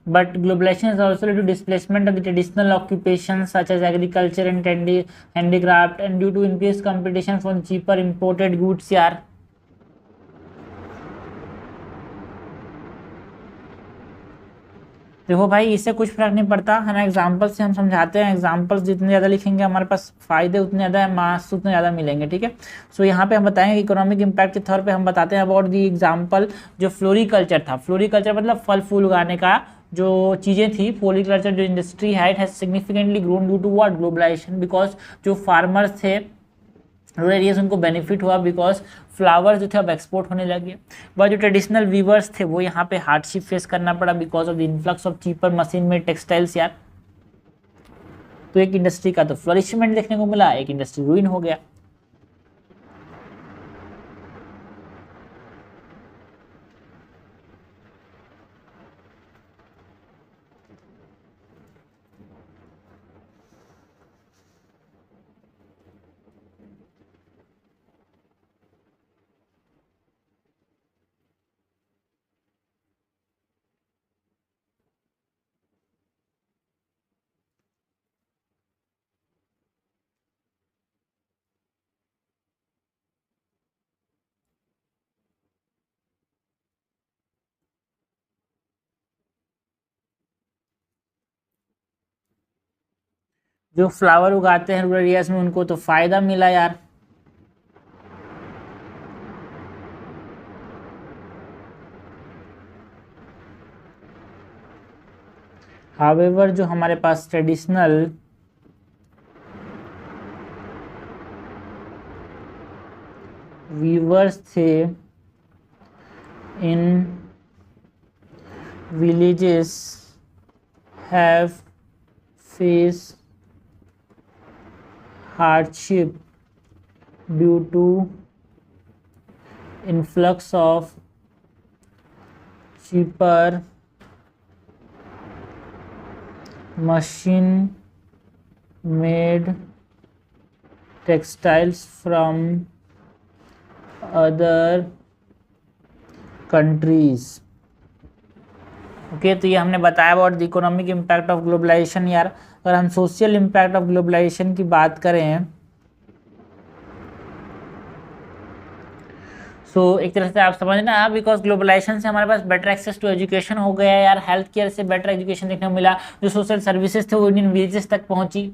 But globalization has also led to displacement of the traditional occupations such as agriculture and handicraft, and due to increased competition from cheaper imported goods यार। देखो भाई, इससे कुछ फर्क नहीं पड़ता है ना, एग्जाम्पल से हम समझाते हैं। एग्जाम्पल्स जितने ज़्यादा लिखेंगे हमारे पास फायदे उतने ज़्यादा है, मार्क्स उतने ज़्यादा मिलेंगे, ठीक है। सो यहाँ पे हम बताएंगे इकोनॉमिक इम्पैक्ट के तौर पे हम बताते हैं अबाउट दी एग्जाम्पल जो फ्लोरिकल्चर था। फ्लोरिकल्चर मतलब फल फूल उगाने का जो चीज़ें थी। फ्लोरिकल्चर जो इंडस्ट्री है, it has significantly grown due to what, globalisation. Because जो फार्मर्स थे रूरल एरियाज उनको बेनिफिट हुआ बिकॉज फ्लावर्स जो थे अब एक्सपोर्ट होने लगे। वह जो ट्रेडिशनल वीवर्स थे वो यहाँ पे हार्डशिप फेस करना पड़ा because of the influx of cheaper machine में टेक्सटाइल्स यार। तो एक इंडस्ट्री का तो फ्लरिशमेंट देखने को मिला, एक इंडस्ट्री रूइन हो गया। जो फ्लावर उगाते हैं रूरल एरियाज में उनको तो फायदा मिला यार। हावेवर जो हमारे पास ट्रेडिशनल वीवर्स थे इन villages have faced hardship due to influx of cheaper machine made textiles from other countries। Okay तो ये हमने बताया about the economic impact of globalisation यार। अगर हम सोशल इम्पैक्ट ऑफ ग्लोबलाइजेशन की बात करें सो एक तरह से आप समझना, बिकॉज ग्लोबलाइजेशन से हमारे पास बेटर एक्सेस टू एजुकेशन हो गया है यार। हेल्थ केयर से बेटर एजुकेशन देखने को मिला, जो सोशल सर्विसेज थे वो इंडियन विलेजेस तक पहुंची,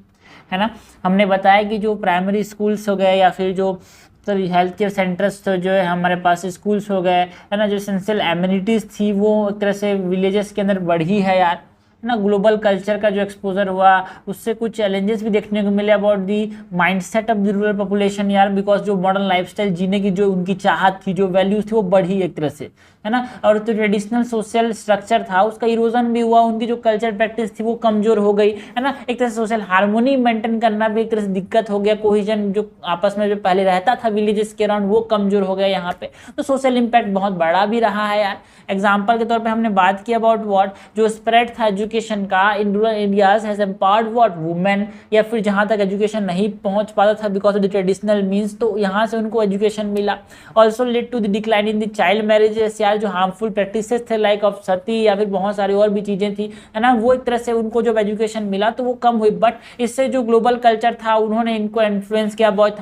है ना। हमने बताया कि जो प्राइमरी स्कूल्स हो गए या फिर जो तो हेल्थ केयर सेंटर्स तो जो है हमारे पास स्कूल्स हो गए, है ना, जो एसेंशियल एमिनिटीज़ थी वो एक तरह से विलेजेस के अंदर बढ़ी है यार, है ना। ग्लोबल कल्चर का जो एक्सपोजर हुआ उससे कुछ चैलेंजेस भी देखने को मिले about the mindset of the rural population यार, बिकॉज जो मॉडर्न लाइफस्टाइल जीने की जो उनकी चाहत थी, जो वैल्यूज थी वो बढ़ी एक तरह से, है ना। और जो ट्रेडिशनल सोशल स्ट्रक्चर था उसका इरोजन भी हुआ, उनकी जो कल्चर प्रैक्टिस थी वो कमजोर हो गई, है ना। एक तरह से सोशल हार्मोनी मेंटेन करना भी एक तरह से दिक्कत हो गया, कोहिजन जो आपस में जो पहले रहता था विलेजेस के अराउंड वो कमजोर हो गया यहाँ पे। तो सोशल इम्पैक्ट बहुत बड़ा भी रहा है यार। एग्जाम्पल के तौर पर हमने बात की अबाउट व्हाट जो स्प्रेड था एजुकेशन का in rural areas has empowered what women, या फिर जहाँ तक एजुकेशन नहीं पहुँच पाता था because of the traditional means, तो यहाँ से उनको एजुकेशन मिला। Also led to the decline in the child marriages यार, जो हार्मफुल प्रैक्टिसेस थे लाइक ऑफ सती या फिर बहुत सारी और भी चीज़ें थी, है ना, वो एक तरह से उनको जब एजुकेशन मिला तो वो कम हुई। बट इससे जो ग्लोबल कल्चर था उन्होंने इनको इन्फ्लुएंस किया बहुत।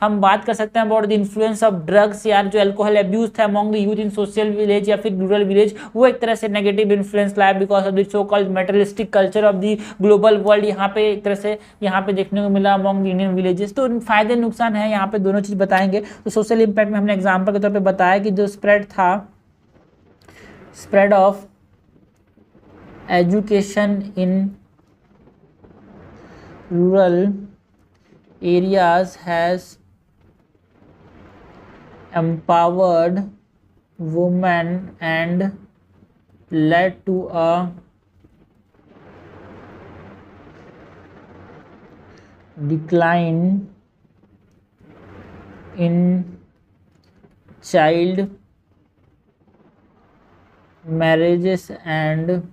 हम बात कर सकते हैं about the influence of drugs यार, जो अल्कोहल अब्यूज था among the youth in social village या फिर रूरल विलेज, वो एक तरह से नेगेटिव इन्फ्लुएंस लाया because of the so called materialistic culture of the global world. यहाँ पे एक तरह से यहाँ पे देखने को मिला अमॉन्ग द इंडियन विलेजेस। तो फायदे नुकसान है यहाँ पे दोनों चीज बताएंगे। तो सोशल इम्पैक्ट में हमने एग्जाम्पल के तौर पर बताया कि जो स्प्रेड था, spread of education in rural areas has empowered women and led to a decline in child marriages and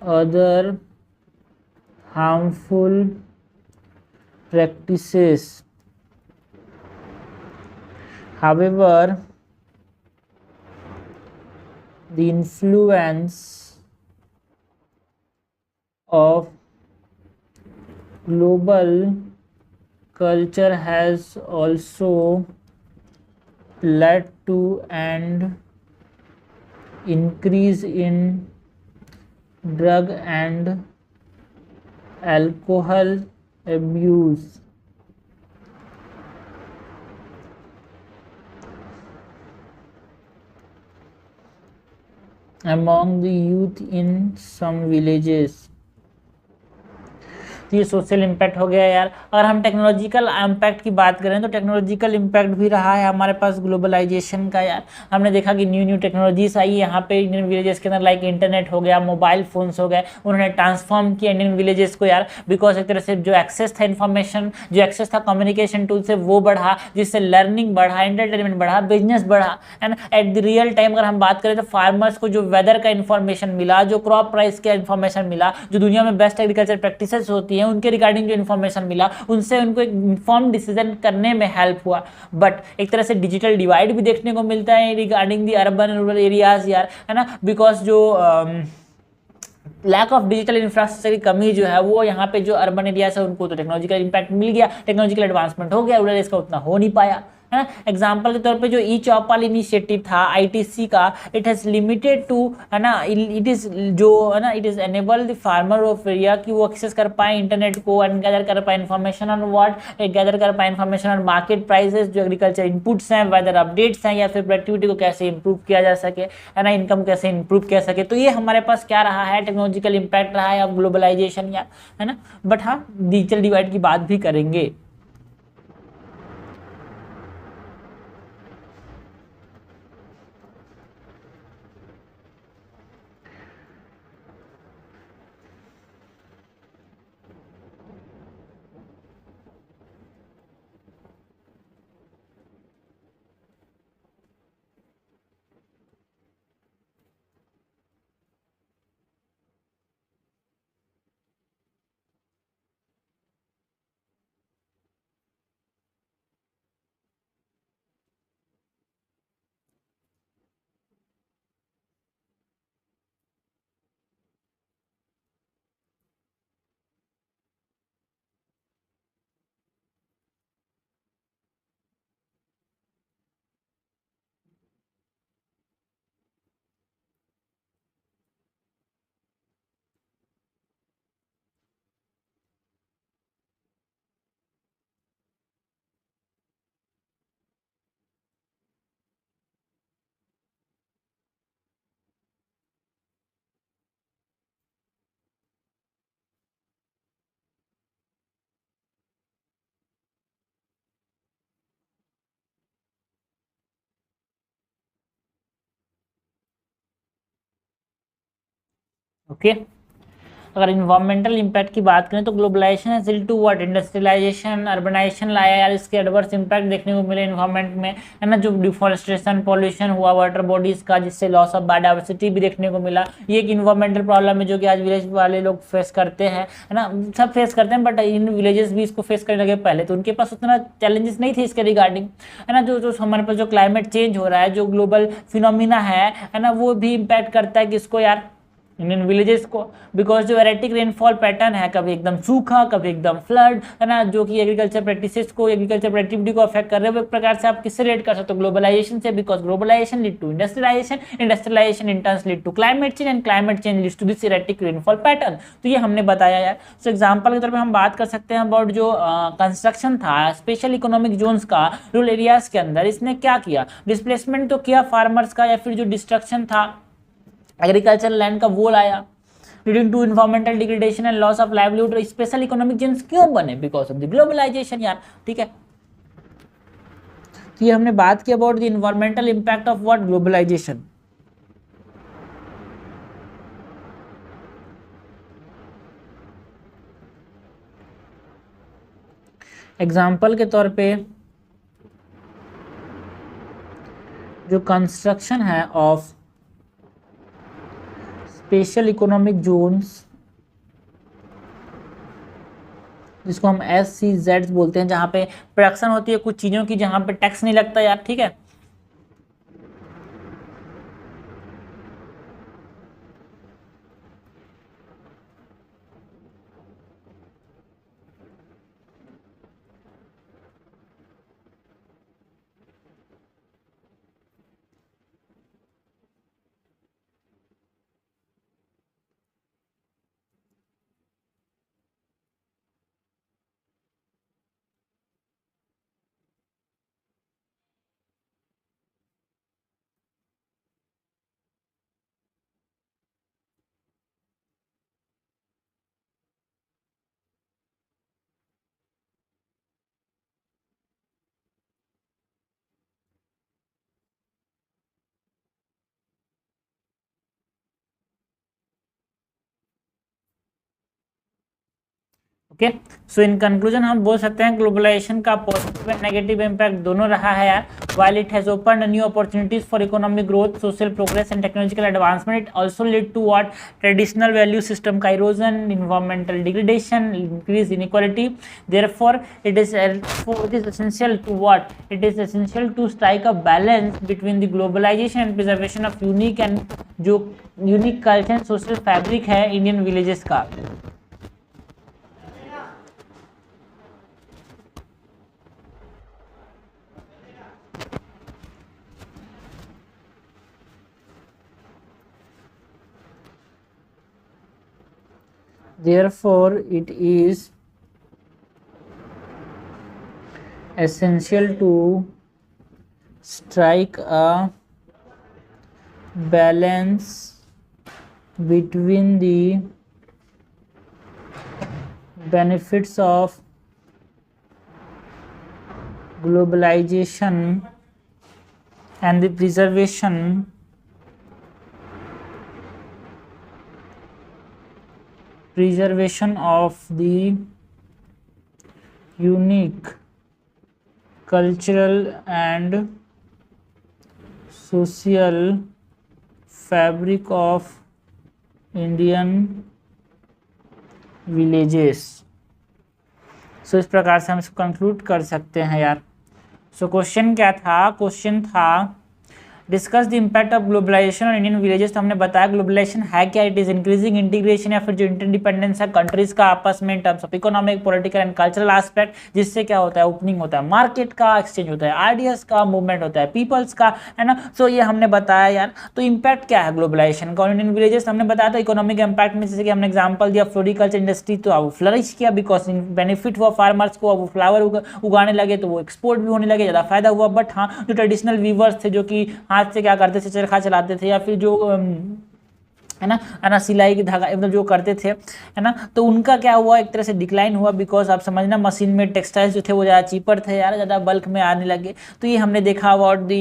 other harmful practices. However, the influence of global culture has also led to an increase in drug and alcohol abuse among the youth in some villages. तो ये सोशल इम्पैक्ट हो गया यार। अगर हम टेक्नोलॉजिकल इम्पैक्ट की बात करें तो टेक्नोलॉजिकल इम्पैक्ट भी रहा है हमारे पास ग्लोबलाइजेशन का यार। हमने देखा कि न्यू न्यू टेक्नोलॉजीज आई यहाँ पे इंडियन विलेजेस के अंदर, लाइक इंटरनेट हो गया, मोबाइल फोन्स हो गए, उन्होंने ट्रांसफॉर्म किया इंडियन विलेजेस को यार। बिकॉज एक तरह से जो एक्सेस था इन्फॉर्मेशन, जो एक्सेस था कम्युनिकेशन टूल से, वो बढ़ा, जिससे लर्निंग बढ़ा, एंटरटेनमेंट बढ़ा, बिजनेस बढ़ा, and at the real time अगर हम बात करें तो फार्मर्स को जो वेदर का इन्फॉर्मेशन मिला, जो क्रॉप प्राइस का इन्फॉर्मेशन मिला, जो दुनिया में बेस्ट एग्रीकल्चर प्रैक्टिसेस होती हैं उनके रिगार्डिंग जो इन्फॉर्मेशन मिला, उनसे उनको एक इन्फॉर्म डिसीजन करने में हेल्प हुआ। बट एक तरह से डिजिटल डिवाइड भी देखने को मिलता है regarding the urban rural areas यार, है ना। बिकॉज जो लैक ऑफ डिजिटल इंफ्रास्ट्रक्चर की कमी जो है वो यहाँ पे जो अर्बन एरियाज है उनको तो टेक्नोलॉजिकल इंपैक्ट मिल गया, टेक्नोलॉजिकल एडवांसमेंट हो गया, रूरल इसका उतना हो नहीं पाया, है ना। एग्जाम्पल के तौर पे जो ई चौपाल इनिशिएटिव था आईटीसी का, इट हैज लिमिटेड टू, है ना, इट इज जो है ना, it is enable the farmer of area कि वो एक्सेस कर पाए इंटरनेट को एंड गैदर कर पाए इन्फॉर्मेशन ऑन व्हाट, गैदर कर पाए इन्फॉर्मेशन ऑन मार्केट प्राइसेस, जो एग्रीकल्चर इनपुट्स हैं, वेदर अपडेट्स हैं, या फिर प्रोडक्टिविटी को कैसे इंप्रूव किया जा सके, है ना, इनकम कैसे इंप्रूव किया सके। तो ये हमारे पास क्या रहा है, टेक्नोलॉजिकल इंपैक्ट रहा है ऑफ ग्लोबलाइजेशन या, है ना। बट हाँ, डिजिटल डिवाइड की बात भी करेंगे। ओके अगर इन्वायरमेंटल इंपैक्ट की बात करें तो globalisation has lead to what, industrialisation, urbanisation लाया यार, इसके एडवर्स इंपैक्ट देखने को मिले इन्वायरमेंट में, है ना। जो डिफॉरेस्टेशन, पॉल्यूशन हुआ वाटर बॉडीज का, जिससे लॉस ऑफ बायोडाइवर्सिटी भी देखने को मिला। ये एक इन्वायरमेंटल प्रॉब्लम है जो कि आज विलेज वाले लोग फेस करते हैं, है ना, सब फेस करते हैं। बट इन विलेजेस भी इसको फेस करने लगे पहले, तो उनके पास उतना चैलेंजेस नहीं थे इसके रिगार्डिंग, है ना। जो हमारे पास जो क्लाइमेट चेंज हो रहा है, जो ग्लोबल फिनोमिना है ना, वो भी इम्पैक्ट करता है किसको यार, इंडियन विलेजेस को। बिकॉज जो एरेटिक रेनफॉल पैटर्न है, कभी एकदम सूखा, कभी एकदम फ्लड, है ना, जो कि एग्रीकल्चर प्रैक्टिसेस को, एग्रीकल्चर प्रोडक्टिविटी को अफेक्ट कर रहे हैं। एक प्रकार से आप किससे रेट कर सकते हो, ग्लोबलाइजेशन से। Because globalisation lead to industrialisation, industrialisation in turns lead to climate change, and climate change leads to this erratic rainfall pattern. तो ये हमने बताया यार। सो एग्जाम्पल के तौर पर हम बात कर सकते हैं अबाउट जो कंस्ट्रक्शन था स्पेशल इकोनॉमिक जोन्स का रूरल एरियाज के अंदर, इसने क्या किया, डिस्प्लेसमेंट तो किया फार्मर्स का, या फिर जो डिस्ट्रक्शन था एग्रीकल्चर लैंड का वो लाया, leading to environmental degradation and loss of livelihood. Special economic zones क्यों बने? बिकॉज ऑफ द ग्लोबलाइजेशन यार, ठीक है। तो ये हमने बात की about the environmental impact of what? Globalisation. Example के तौर पे जो कंस्ट्रक्शन है ऑफ स्पेशल इकोनॉमिक जोन्स, जिसको हम SCZ बोलते हैं, जहां पे प्रोडक्शन होती है कुछ चीजों की, जहां पे टैक्स नहीं लगता यार, ठीक है। ओके, सो इन कंक्लूजन हम बोल सकते हैं ग्लोबलाइजेशन का पॉजिटिव एंड नेगेटिव इम्पैक्ट दोनों रहा है यार। While it has opened new opportunities for economic growth, social progress and technological advancement, it also lead to what? Traditional value system का erosion, environmental degradation, increase inequality. Therefore it is essential to what? It is essential to strike a balance between the globalization and preservation of unique and जो unique culture and social fabric है इंडियन विलेजेस का। Therefore, it is essential to strike a balance between the benefits of globalization and the preservation of the unique cultural and social fabric of Indian villages। सो इस प्रकार से हम इसको कंक्लूड कर सकते हैं यार। सो क्वेश्चन क्या था? क्वेश्चन था discuss the impact of globalisation on Indian villages. तो हमने बताया ग्लोबलाइजेशन है क्या? इट इज इंक्रीजिंग इंटीग्रेशन या फिर जो इंटरडिपेंडेंस है कंट्रीज का आपस में in terms of economic, political and cultural aspect, जिससे क्या होता है? ओपनिंग होता है मार्केट का, एक्सचेंज होता है आइडियाज का, मूवमेंट होता है पीपल्स का, है ना। सो ये हमने बताया यार। तो इम्पैक्ट क्या है ग्लोबलाइजेशन का इंडियन विलेजेस? हमने बताया था इकोनॉमिक इम्पैक्ट में, जैसे कि हमने एग्जाम्पल दिया फ्लोरिकल्चर इंडस्ट्री, तो अब फ्लरिश किया बिकॉज बेनिफिट हुआ फार्मर्स को, अब वो फ्लावर उगाने लगे तो वो एक्सपोर्ट भी होने लगे, ज़्यादा फायदा हुआ। बट हाँ, जो ट्रेडिशनल वीवर्स थे जो कि हाथ से क्या करते थे, चरखा चलाते थे, या फिर जो है ना सिलाई की धागा मतलब जो करते थे, है ना, तो उनका क्या हुआ? एक तरह से डिक्लाइन हुआ बिकॉज आप समझना मशीन में टेक्सटाइल्स जो थे वो ज़्यादा चीपर थे यार, ज़्यादा बल्क में आने लगे। तो ये हमने देखा अबाउट दी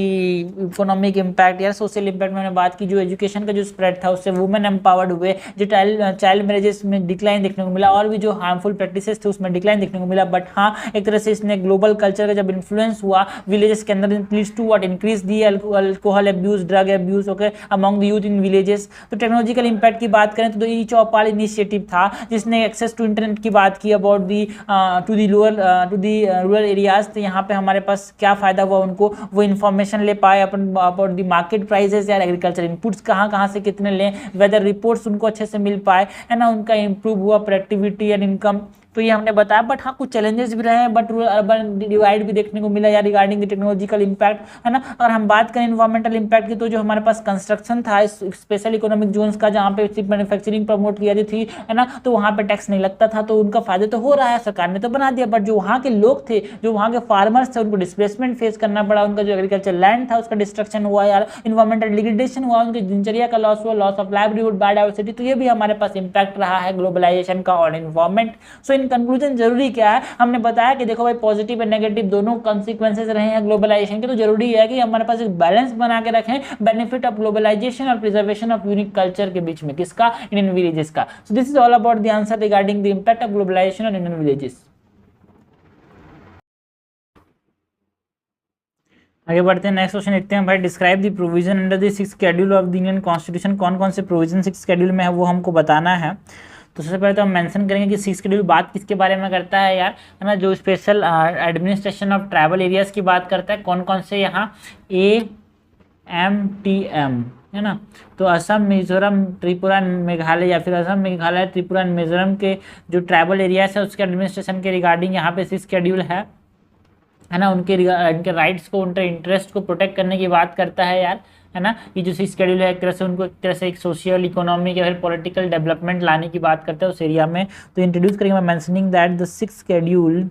इकोनॉमिक इम्पैक्ट यार। सोशल इम्पैक्ट में हमने बात की, जो एजुकेशन का जो स्प्रेड था उससे वुमेन एम्पावर्ड हुए, जो चाइल्ड मैरिजेस में डिक्लाइन देखने को मिला, और भी जो हार्मफुल प्रैक्टिसेस थे उसमें डिक्लाइन देखने को मिला। बट हाँ, एक तरह से इसने ग्लोबल कल्चर का जब इन्फ्लुएंस हुआ विलेजेस के अंदर, leads to what? Increase the alcohol abuse, drug abuse, okay, among the youth in villages. तो टेक्नोलॉजिकल इम्पैक्ट की बात करें तो ई चौपाल इनिशिएटिव था जिसने एक्सेस टू इंटरनेट की बात की about the to the rural areas. तो यहाँ पे हमारे पास क्या फायदा हुआ? उनको वो इन्फॉर्मेशन ले पाए अपन अबाउट दी मार्केट प्राइसेस या एग्रीकल्चर इनपुट्स कहाँ से कितने लें, वेदर रिपोर्ट्स उनको अच्छे से मिल पाए, है ना। उनका इंप्रूव हुआ प्रोडक्टिविटी एंड इनकम तो ये हमने बताया। बट हाँ, कुछ चैलेंजेस भी रहे हैं, बट रूरल अर्बन डिवाइड भी देखने को मिला या रिगार्डिंग द टेक्नोलॉजिकल इम्पैक्ट, है ना। अगर हम बात करें इन्वायरमेंटल इम्पैक्ट की, तो जो हमारे पास कंस्ट्रक्शन था स्पेशल इकोनॉमिक जोन्स का, जहाँ पे सिर्फ मैन्युफैक्चरिंग प्रमोट किया जाती थी, है ना, तो वहाँ पे टैक्स नहीं लगता था, तो उनका फायदा तो हो रहा है, सरकार ने तो बना दिया। बट जो वहाँ के लोग थे, जो वहाँ के फार्मर्स थे, उनको डिस्प्लेसमेंट फेस करना पड़ा, उनका जो एग्रीकल्चर लैंड था उसका डिस्ट्रक्शन हुआ यार, इन्वायरमेंटल डिग्रेडेशन हुआ, उनकी दिनचर्या का लॉस हुआ, लॉस ऑफ लाइवलीहुड, बायोडाइवर्सिटी। तो ये भी हमारे पास इंपैक्ट रहा है ग्लोबलाइजेशन का on environment. So in conclusion जरूरी क्या है, हमने बताया कि देखो भाई पॉजिटिव एंड नेगेटिव दोनों कॉन्सिक्वेंसेज रहे हैं ग्लोबलाइजेशन के, तो जरूरी है कि हमारे पास एक बैलेंस बना के रखें बेनिफिट ऑफ ग्लोबलाइजेशन और प्रिजर्वेशन ऑफ यूनिक कल्चर के बीच में, किसका, इंडियन विलेजेस का। So this is all about the answer regarding the impact of globalisation on Indian villages. आगे बढ़ते हैं, नेक्स्ट क्वेश्चन देखते हैं भाई। Describe the provision under the 6th schedule of the Indian constitution. कौन कौन से प्रोविजन 6th शेड्यूल में है वो हमको बताना है। तो सबसे पहले तो हम मेंशन करेंगे कि 6th शेड्यूल बात किसके बारे में करता है यार, है ना, जो special administration of tribal areas की बात करता है। कौन कौन से यहाँ, AMTM, है ना, तो असम, मिजोरम, त्रिपुरा, मेघालय, या फिर असम, मेघालय, त्रिपुरा, मिजोरम के जो ट्राइबल एरियाज है उसके एडमिनिस्ट्रेशन के रिगार्डिंग यहाँ पे 6th शेड्यूल है ना, उनके राइट्स को, उनके इंटरेस्ट को प्रोटेक्ट करने की बात करता है यार, है ना। ये जो 6th शेड्यूल है एक तरह से उनको एक तरह से एक सोशल इकोनॉमिक या फिर पॉलिटिकल डेवलपमेंट लाने की बात करता है उस एरिया में। तो इंट्रोड्यूस करेंगे मैं mentioning that the 6th schedule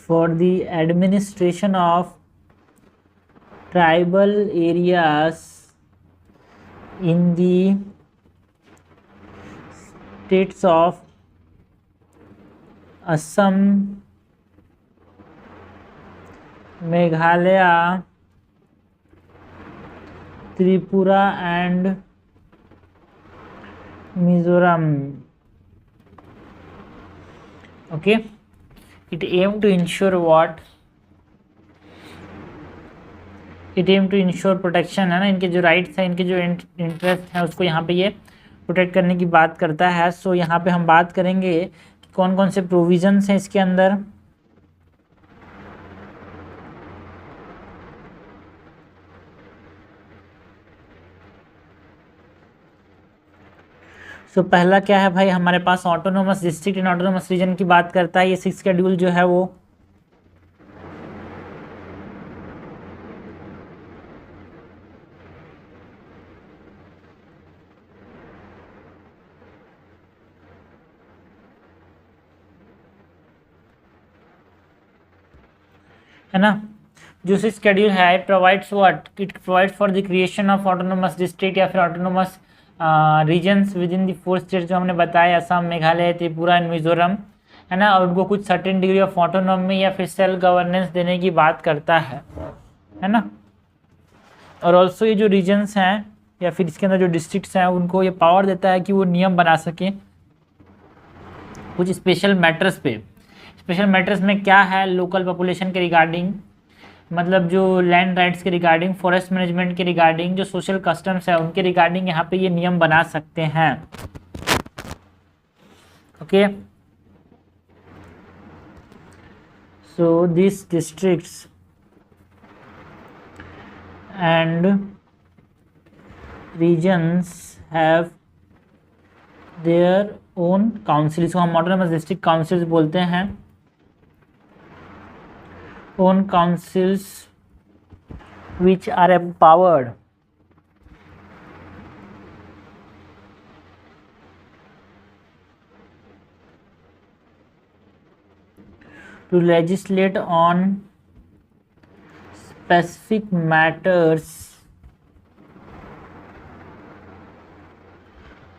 for the administration of tribal areas in the states of Assam, Meghalaya, Tripura and Mizoram. Okay, it aimed to ensure what, it aim to ensure protection, है ना, इनके जो राइट्स हैं, इनके जो इंटरेस्ट हैं उसको यहाँ पे ये प्रोटेक्ट करने की बात करता है। सो यहाँ पे हम बात करेंगे कि कौन कौन से प्रोविजंस हैं इसके अंदर। सो पहला क्या है भाई, हमारे पास autonomous district and autonomous region की बात करता है ये 6th शेड्यूल जो है वो। है ना, जो 6th शेड्यूल है it provides what, it provides for the creation of autonomous district या फिर autonomous regions within the 4 states जो हमने बताया, असम, मेघालय, त्रिपुरा एंड मिजोरम, है ना, और उनको कुछ सर्टेन डिग्री ऑफ ऑटोनॉमी या फिर सेल्फ गवर्नेंस देने की बात करता है ना। और ऑल्सो ये जो रीजन्स हैं या फिर इसके अंदर जो डिस्ट्रिक्ट्स हैं उनको ये पावर देता है कि वो नियम बना सकें कुछ स्पेशल मैटर्स पे। स्पेशल मैटर्स में क्या है, लोकल पॉपुलेशन के रिगार्डिंग, मतलब जो लैंड राइट्स के रिगार्डिंग, फॉरेस्ट मैनेजमेंट के रिगार्डिंग, जो सोशल कस्टम्स है उनके रिगार्डिंग यहाँ पे ये नियम बना सकते हैं। Okay, so this districts and regions have their own council, इसको हम ऑटोनोमस डिस्ट्रिक्ट काउंसिल्स बोलते हैं। Own councils which are empowered to legislate on specific matters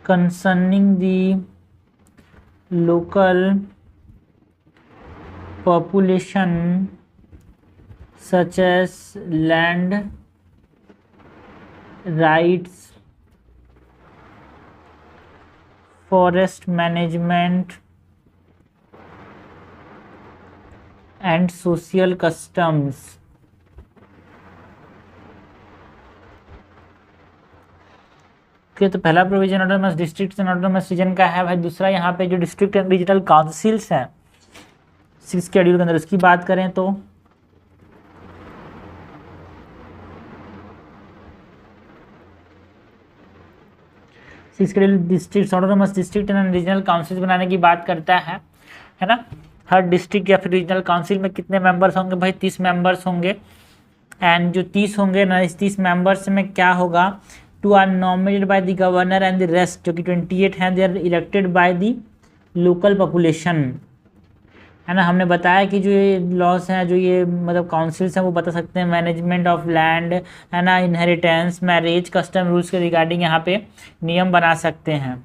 concerning the local population such as land rights, forest management and social customs। Okay, तो पहला provision autonomous district and autonomous reason का है भाई। दूसरा यहाँ पे जो डिस्ट्रिक्ट एंड रीजनल काउंसिल्स हैं 6 शेड्यूल के अंदर, उसकी बात करें तो district autonomous district and regional council बनाने की बात करता है ना। हर डिस्ट्रिक्ट या फिर रीजनल काउंसिल में कितने मेंबर्स होंगे भाई? 30 मेंबर्स होंगे। एंड जो 30 होंगे ना, इस 30 मेंबर्स में क्या होगा? 2 are nominated by the governor and the rest जो कि 28 हैं they are elected by the local population, है ना। हमने बताया कि जो ये लॉस हैं, जो ये मतलब काउंसिल्स हैं, वो बता सकते हैं मैनेजमेंट ऑफ लैंड, है ना, इनहेरिटेंस, मैरिज, कस्टम रूल्स के रिगार्डिंग यहाँ पे नियम बना सकते हैं।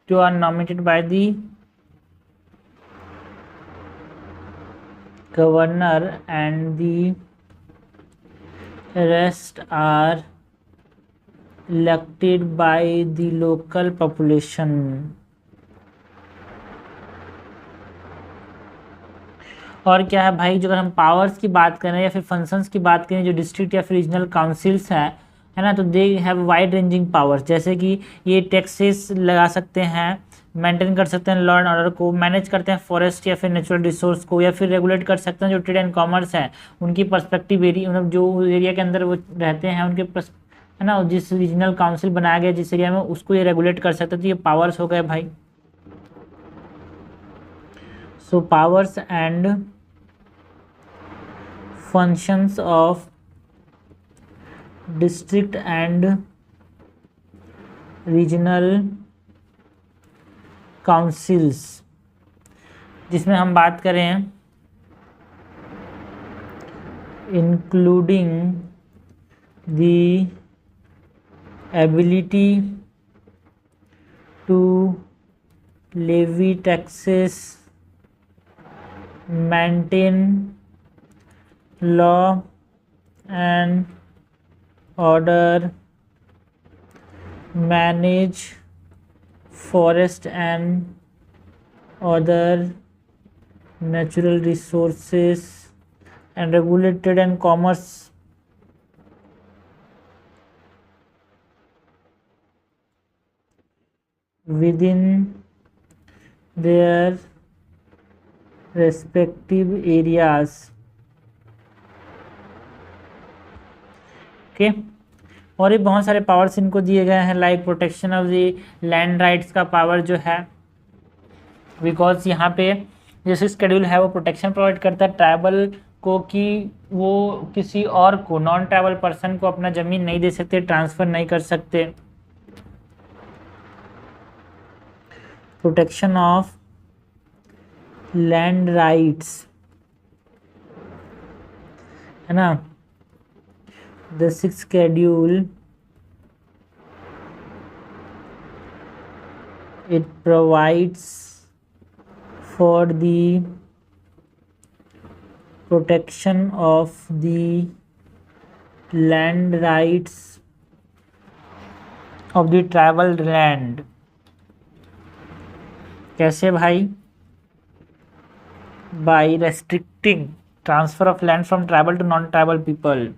जो are nominated by the governor and the rest are elected by the local population। और क्या है भाई, जो अगर हम पावर्स की बात करें या फिर फंक्शंस की बात करें, जो डिस्ट्रिक्ट या फिर रीजनल काउंसिल्स है ना, तो they have wide ranging powers. जैसे कि ये टैक्सेस लगा सकते हैं, मेंटेन कर सकते हैं लॉ एंड ऑर्डर को, मैनेज करते हैं फॉरेस्ट या फिर नेचुरल रिसोर्स को, या फिर रेगुलेट कर सकते हैं जो ट्रेड एंड कॉमर्स है उनकी पर्सपेक्टिव एरिया, मतलब जो एरिया के अंदर वो रहते हैं उनके है ना, जिस रीजनल काउंसिल बनाया गया जिस एरिया में, उसको ये रेगुलेट कर सकते हैं। तो ये पावर्स हो गए भाई। So powers and functions of district and regional councils, जिसमें हम बात करें including the ability to levy taxes, maintain law and order, manage forest and other natural resources, and regulate trade and commerce within their respective areas। Okay, और ये बहुत सारे पावर्स इनको दिए गए हैं, like protection of the land rights का पावर जो है, बिकॉज यहाँ पे जैसे शेड्यूल है वो प्रोटेक्शन प्रोवाइड करता है ट्राइबल को कि वो किसी और को, नॉन ट्राइबल पर्सन को अपना ज़मीन नहीं दे सकते, ट्रांसफ़र नहीं कर सकते। प्रोटेक्शन ऑफ लैंड राइट्स, है ना। The 6th schedule it provides for the protection of the land rights of the tribal land। कैसे भाई? By restricting transfer of land from tribal to non-tribal people।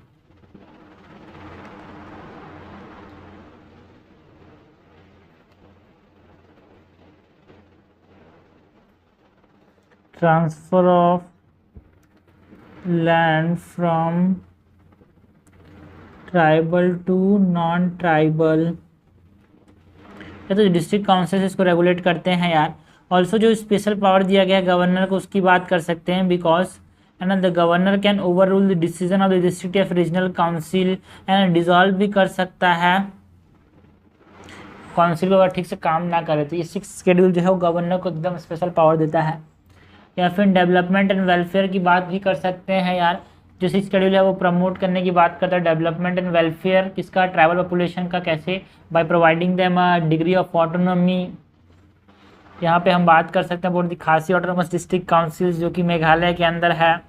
Transfer of land from tribal to non tribal, या तो डिस्ट्रिक्ट काउंसिल इसको रेगुलेट करते हैं यार। ऑल्सो जो स्पेशल पावर दिया गया है गवर्नर को, उसकी बात कर सकते हैं, बिकॉज है ना the governor can over rule the decision of the district या रीजनल काउंसिल एंड डिसॉल्व भी कर सकता है काउंसिल को अगर ठीक से काम ना करे तो। ये 6th शेड्यूल जो है वो गवर्नर को एकदम स्पेशल पावर देता है। या फिर डेवलपमेंट एंड वेलफेयर की बात भी कर सकते हैं यार। जो 6th शेड्यूल है वो प्रमोट करने की बात करता है डेवलपमेंट एंड वेलफेयर किसका? ट्राइबल पॉपुलेशन का। कैसे? By providing them a degree of autonomy यहाँ पे हम बात कर सकते हैं अबाउट दी खासी ऑटोनोमस डिस्ट्रिक्ट काउंसिल जो कि मेघालय के अंदर है,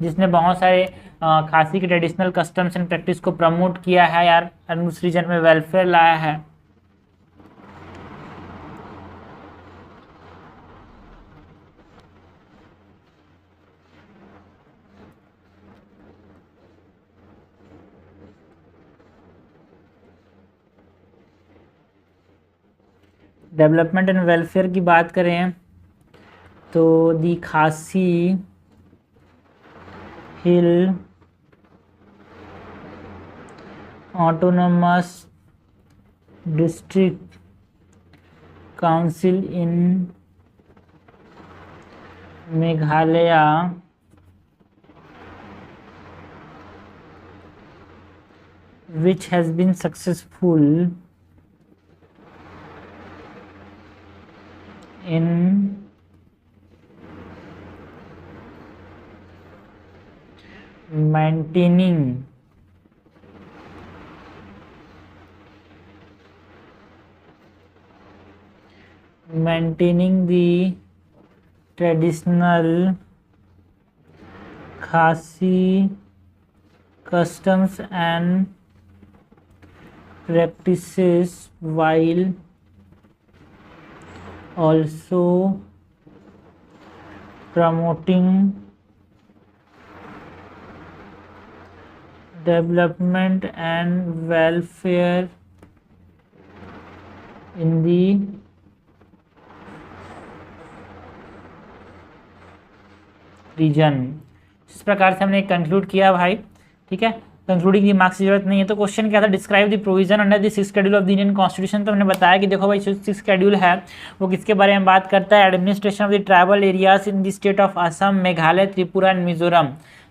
जिसने बहुत सारे खासी के ट्रेडिशनल कस्टम्स एंड प्रैक्टिस को प्रमोट किया है यार, एंड उस रीजन में वेलफेयर लाया है। डेवलपमेंट एंड वेलफेयर की बात करें तो the Khasi hill autonomous district council in Meghalaya which has been successful in maintaining the traditional Khasi customs and practices while also promoting development and welfare in the region. इस प्रकार से हमने कंक्लूड किया भाई, ठीक है। कंक्लूडिंग की मार्क्स की जरूरत नहीं है। तो क्वेश्चन क्या था, describe the provision under the six schedule of the Indian constitution. तो हमने बताया कि देखो भाई सिक्स शेड्यूल है वो किसके बारे में बात करता है, administration of the tribal areas in the state of Assam, Meghalaya, Tripura and Mizoram,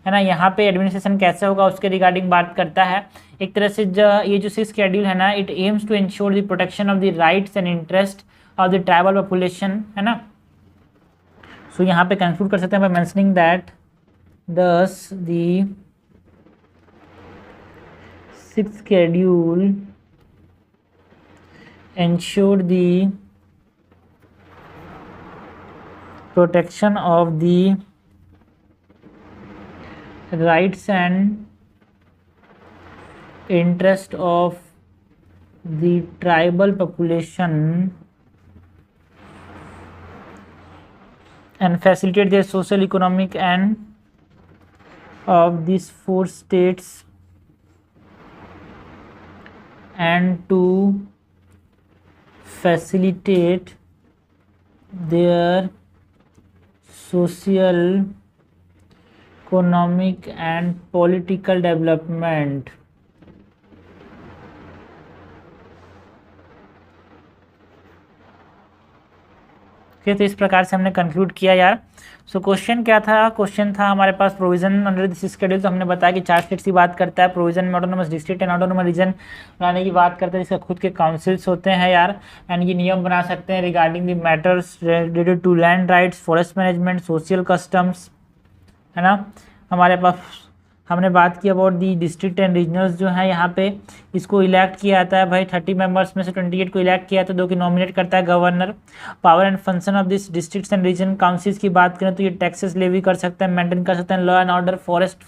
है ना। यहाँ पे एडमिनिस्ट्रेशन कैसे होगा उसके रिगार्डिंग बात करता है। एक तरह से ये जो सिक्स शेड्यूल है ना, it aims to ensure the protection of the rights and interest of the tribal population, है ना। सो यहाँ पे कंक्लूड कर सकते हैं by mentioning that thus the sixth schedule ensure the protection of the rights and interest of the tribal population and facilitate their social, economic and of these four states and to facilitate their social, economic and political development। तो इस प्रकार से हमने कंक्लूड किया यार। सो क्वेश्चन क्या था, क्वेश्चन था हमारे पास प्रोविजन अंडर दिस शेड्यूल। तो हमने बताया कि चार स्टेट्स की बात करता है, प्रोविजन में autonomous district and autonomous reason बनाने की बात करते हैं, जिसका खुद के काउंसिल्स होते हैं यार, एंड ये नियम बना सकते हैं regarding the matters related to land rights, forest management, social customs, है ना। हमारे पास हमने बात की about the district and regionals जो है, यहाँ पे इसको इलेक्ट किया जाता है भाई 30 मेंबर्स में से 28 को इलेक्ट किया जाता है, 2 की नॉमिनेट करता है governor. Power and function of this districts and region councils की बात करें तो ये टैक्सेस लेवी कर सकते हैं, मेंटेन कर सकते हैं law and order, forest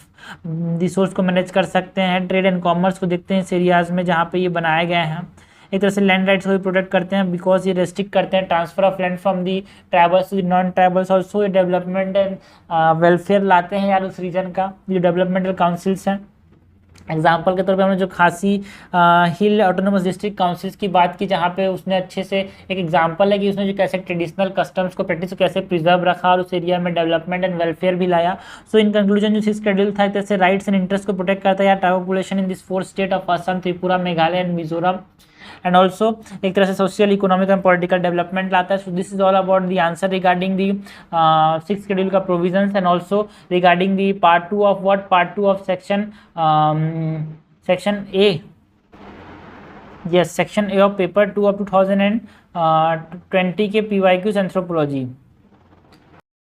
resource को मैनेज कर सकते हैं, ट्रेड एंड कॉमर्स को देखते हैं इस एरियाज में जहाँ पे ये बनाए गए हैं। एक तरह से लैंड राइट्स को भी प्रोटेक्ट करते हैं बिकॉज ये रेस्ट्रिक्ट करते हैं transfer of land from the tribals to non tribals. Also ये डेवलपमेंट एंड वेलफेयर लाते हैं यार उस रीजन का, जो डेवलपमेंटल काउंसिल्स हैं। एग्जाम्पल के तौर पे हमने जो खासी हिल ऑटोनोमस डिस्ट्रिक्ट काउंसिल्स की बात की, जहाँ पे उसने अच्छे से एक एग्जांपल है कि उसने जो कैसे ट्रेडिशनल कस्टम्स को प्रैक्टिस को कैसे प्रिजर्व रखा और उस एरिया में डेवलपमेंट एंड वेलफेयर भी लाया। सो इन कंक्लूजन जो सिक्स शेड्यूल था जैसे राइट्स एंड इंटरेस्ट को प्रोटेक्ट करता है यार tribal population in this four state of Assam, Tripura, Meghalaya and Mizoram, and also एक तरह से social, economic and political development लाता है। So this is all about the answer regarding the six schedule का provisions and also regarding the part 2 of what, part 2 of section A, yes section A of paper 2 of 2020 के PYQs एंथ्रोपोलॉजी।